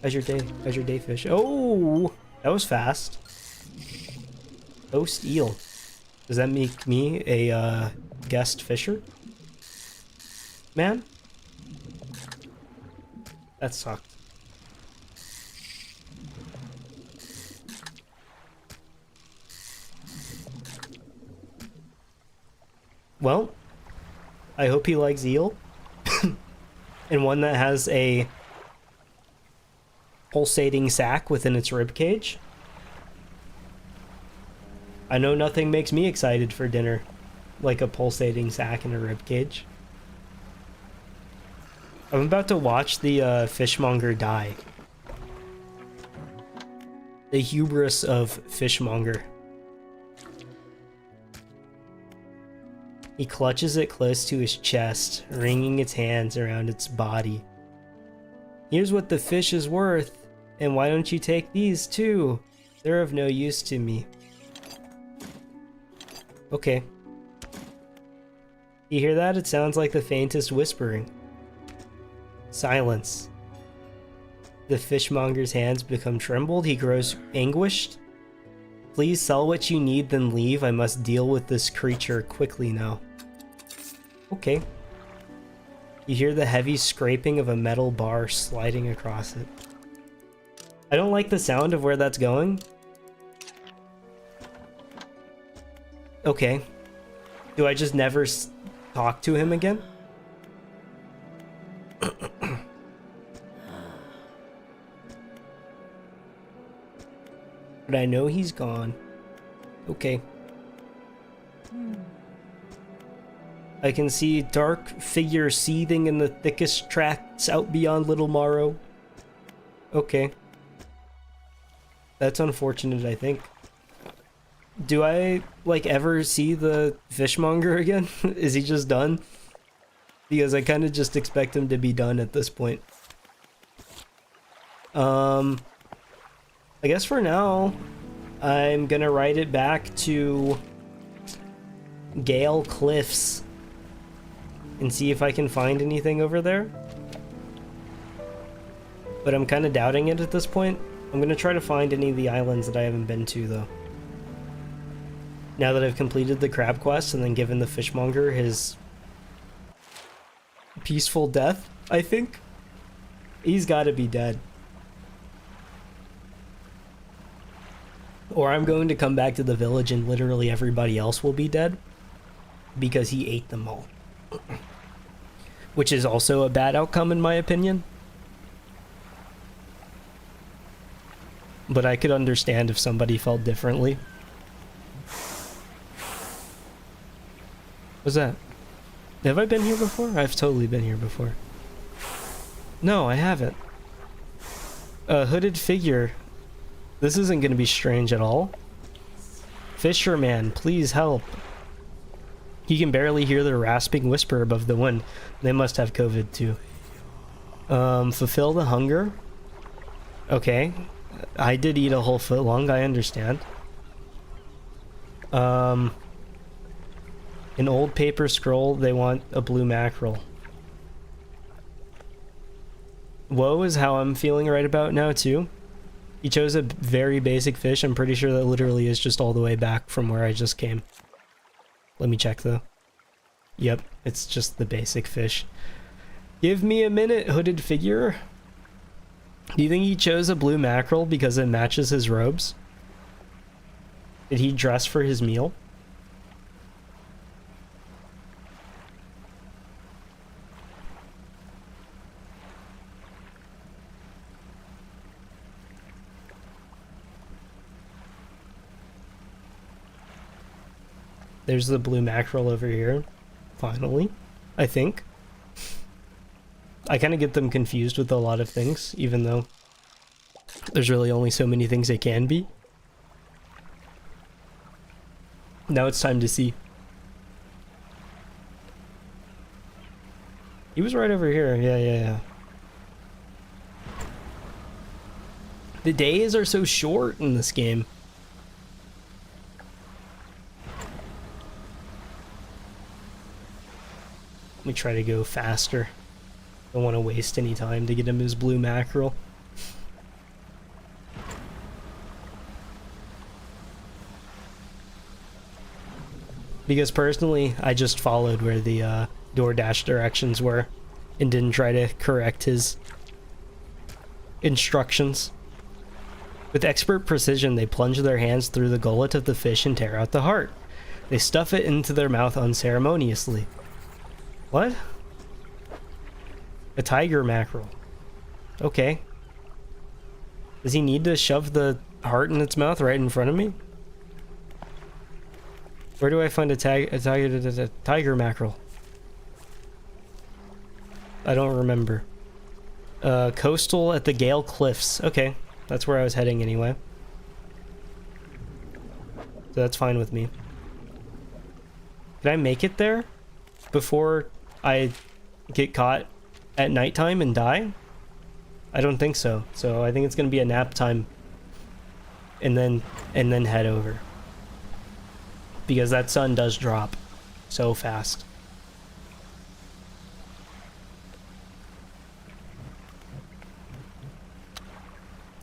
How's your day? How's your day, fish? Oh, that was fast. Host eel. Does that make me a guest fisher? Man? That sucked. Well, I hope he likes eel. And one that has a pulsating sac within its rib cage. I know nothing makes me excited for dinner like a pulsating sac in a rib cage. I'm about to watch the fishmonger die. The hubris of fishmonger. He clutches it close to his chest, wringing its hands around its body. Here's what the fish is worth, and why don't you take these too? They're of no use to me. Okay. You hear that? It sounds like the faintest whispering. Silence. The fishmonger's hands become trembled. He grows anguished. Please sell what you need, then leave. I must deal with this creature quickly now. Okay. You hear the heavy scraping of a metal bar sliding across it. I don't like the sound of where that's going. Okay. Do I just never talk to him again? But I know he's gone. Okay. I can see dark figure seething in the thickest tracts out beyond Little Morrow. Okay. That's unfortunate, I think. Do I, like, ever see the fishmonger again? Is he just done? Because I kind of just expect him to be done at this point. I guess for now, I'm gonna ride it back to Gale Cliffs and see if I can find anything over there. But I'm kind of doubting it at this point. I'm gonna try to find any of the islands that I haven't been to, though. Now that I've completed the crab quest and then given the fishmonger his peaceful death, I think. He's gotta be dead. Or I'm going to come back to the village and literally everybody else will be dead because he ate them all. Which is also a bad outcome in my opinion. But I could understand if somebody felt differently. What's that? Have I been here before? I've totally been here before. No, I haven't. A hooded figure. This isn't going to be strange at all. Fisherman, please help. He can barely hear the rasping whisper above the wind. They must have COVID too. Fulfill the hunger. Okay. I did eat a whole foot long, I understand. An old paper scroll, they want a blue mackerel. Woe is how I'm feeling right about now, too. He chose a very basic fish. I'm pretty sure that literally is just all the way back from where I just came. Let me check, though. Yep, it's just the basic fish. Give me a minute, hooded figure. Do you think he chose a blue mackerel because it matches his robes? Did he dress for his meal? There's the blue mackerel over here. Finally, I think. I kind of get them confused with a lot of things, even though there's really only so many things they can be. Now it's time to see. He was right over here. Yeah. The days are so short in this game. Let me try to go faster. Don't want to waste any time to get him his blue mackerel. Because personally, I just followed where the DoorDash directions were and didn't try to correct his instructions. With expert precision, they plunge their hands through the gullet of the fish and tear out the heart. They stuff it into their mouth unceremoniously. What? A tiger mackerel. Okay. Does he need to shove the heart in its mouth right in front of me? Where do I find a tiger mackerel? I don't remember. Coastal at the Gale Cliffs. Okay, that's where I was heading anyway. So that's fine with me. Can I make it there before I get caught at nighttime and die? I don't think so. So I think it's gonna be a nap time and then head over. Because that sun does drop so fast.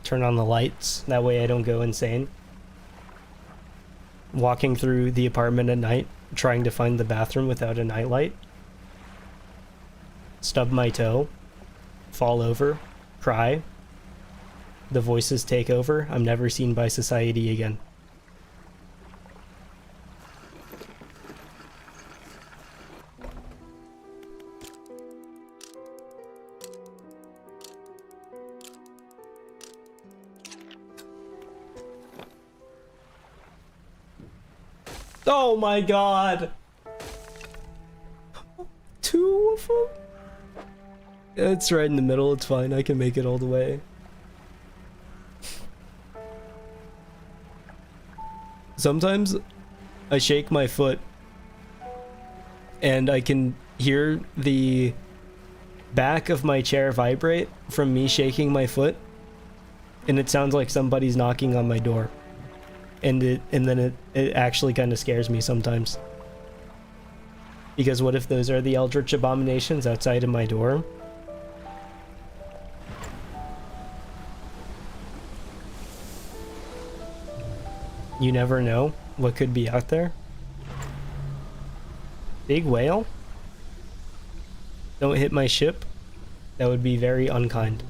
Turn on the lights, that way I don't go insane. Walking through the apartment at night, trying to find the bathroom without a nightlight. Stub my toe, fall over, cry. The voices take over. I'm never seen by society again. Oh my god! Two of them? It's right in the middle, it's fine, I can make it all the way. Sometimes I shake my foot and I can hear the back of my chair vibrate from me shaking my foot, and it sounds like somebody's knocking on my door. And then it actually kind of scares me sometimes. Because what if those are the Eldritch abominations outside of my door? You never know what could be out there. Big whale? Don't hit my ship? That would be very unkind.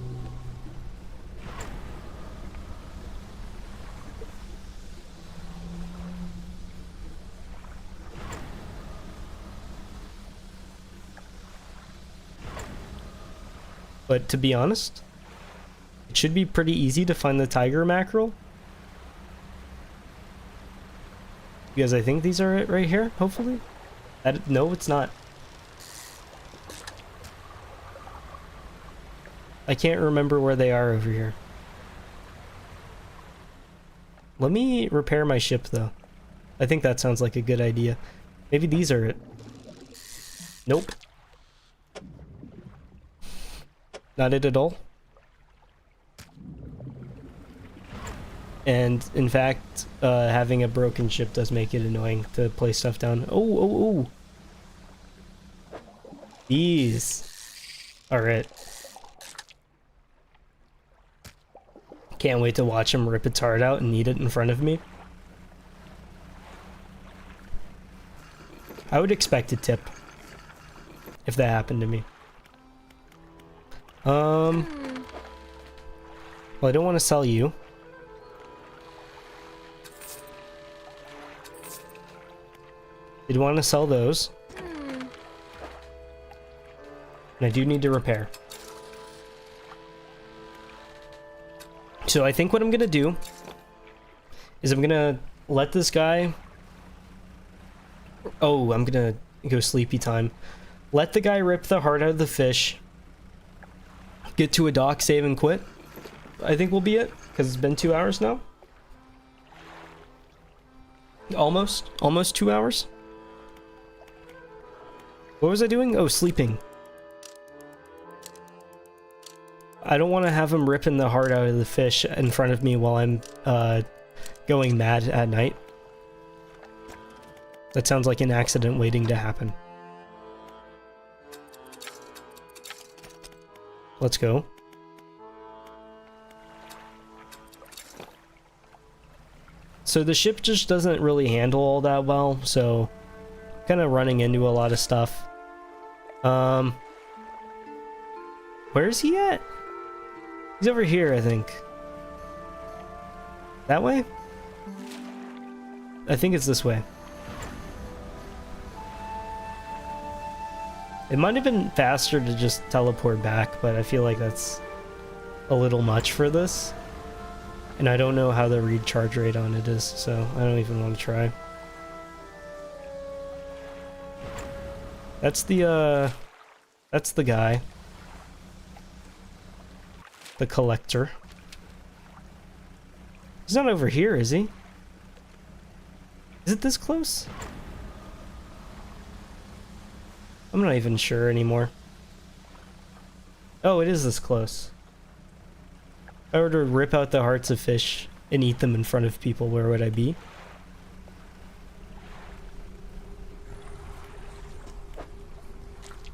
But to be honest, it should be pretty easy to find the tiger mackerel. Because I think these are it right here, hopefully. No, it's not. I can't remember where they are over here. Let me repair my ship, though. I think that sounds like a good idea. Maybe these are it. Nope. Not it at all. And in fact, having a broken ship does make it annoying to place stuff down. Oh, oh, oh. These. Alright. Can't wait to watch him rip its heart out and eat it in front of me. I would expect a tip if that happened to me. Well, I don't want to sell you. Did want to sell those. And I do need to repair. So I think what I'm gonna do is I'm gonna let this guy... Oh, I'm gonna go sleepy time. Let the guy rip the heart out of the fish. Get to a dock, save, and quit. I think will be it, because it's been 2 hours now. Almost 2 hours. What was I doing? Oh, sleeping. I don't want to have him ripping the heart out of the fish in front of me while I'm going mad at night. That sounds like an accident waiting to happen. Let's go. So the ship just doesn't really handle all that well, so kind of running into a lot of stuff. Where is he at? He's over here, I think. That way? I think it's this way. It might have been faster to just teleport back, but I feel like that's a little much for this. And I don't know how the recharge rate on it is, so I don't even want to try. That's the guy. The collector. He's not over here, is he? Is it this close? I'm not even sure anymore. Oh, it is this close. If I were to rip out the hearts of fish and eat them in front of people, where would I be?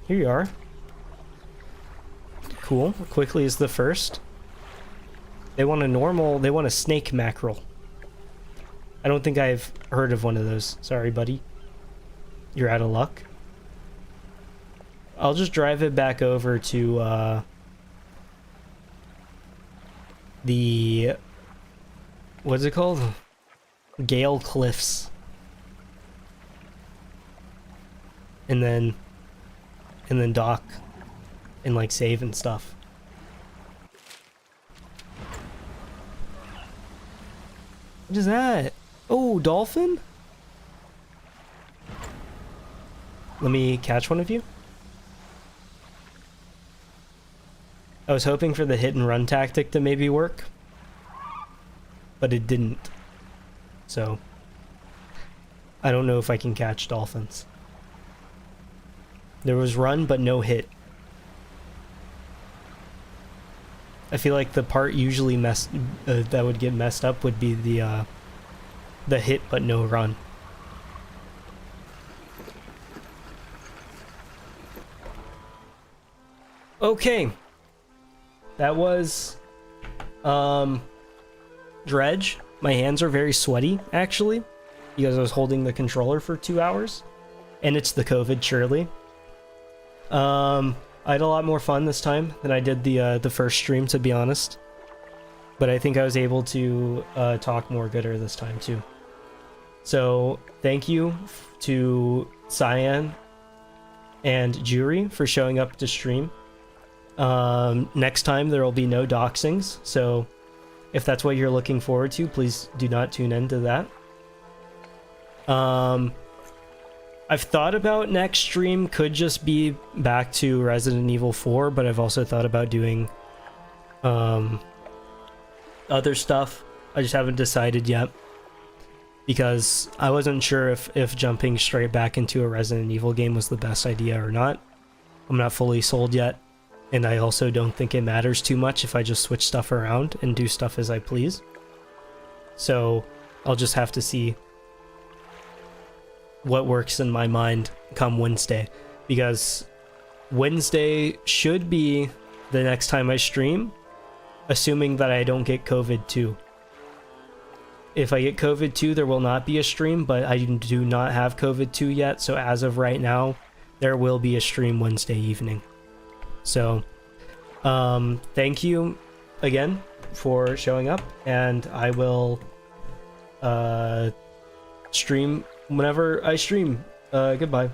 Here you are. Cool. Quickly is the first. They want a snake mackerel. I don't think I've heard of one of those. Sorry, buddy. You're out of luck. I'll just drive it back over to, the... what's it called? Gale Cliffs. And then dock. And, like, save and stuff. What is that? Oh, dolphin? Let me catch one of you. I was hoping for the hit and run tactic to maybe work. But it didn't. So, I don't know if I can catch dolphins. There was run, but no hit. I feel like the part usually that would get messed up would be the hit but no run. Okay, that was Dredge. My hands are very sweaty actually because I was holding the controller for 2 hours, and it's the COVID, surely. I had a lot more fun this time than I did the first stream, to be honest. But I think I was able to talk more gooder this time too. So thank you to Cyan and Jury for showing up to stream. Next time there will be no doxings, so if that's what you're looking forward to, please do not tune into that. I've thought about next stream could just be back to Resident Evil 4, but I've also thought about doing other stuff. I just haven't decided yet, because I wasn't sure if jumping straight back into a Resident Evil game was the best idea or not. I'm not fully sold yet, and I also don't think it matters too much if I just switch stuff around and do stuff as I please. So I'll just have to see what works in my mind come Wednesday, because Wednesday should be the next time I stream, assuming that I don't get COVID too. If I get COVID too, there will not be a stream, but I do not have COVID too yet, so as of right now, there will be a stream Wednesday evening. So, thank you again for showing up, and I will stream whenever I stream. Goodbye.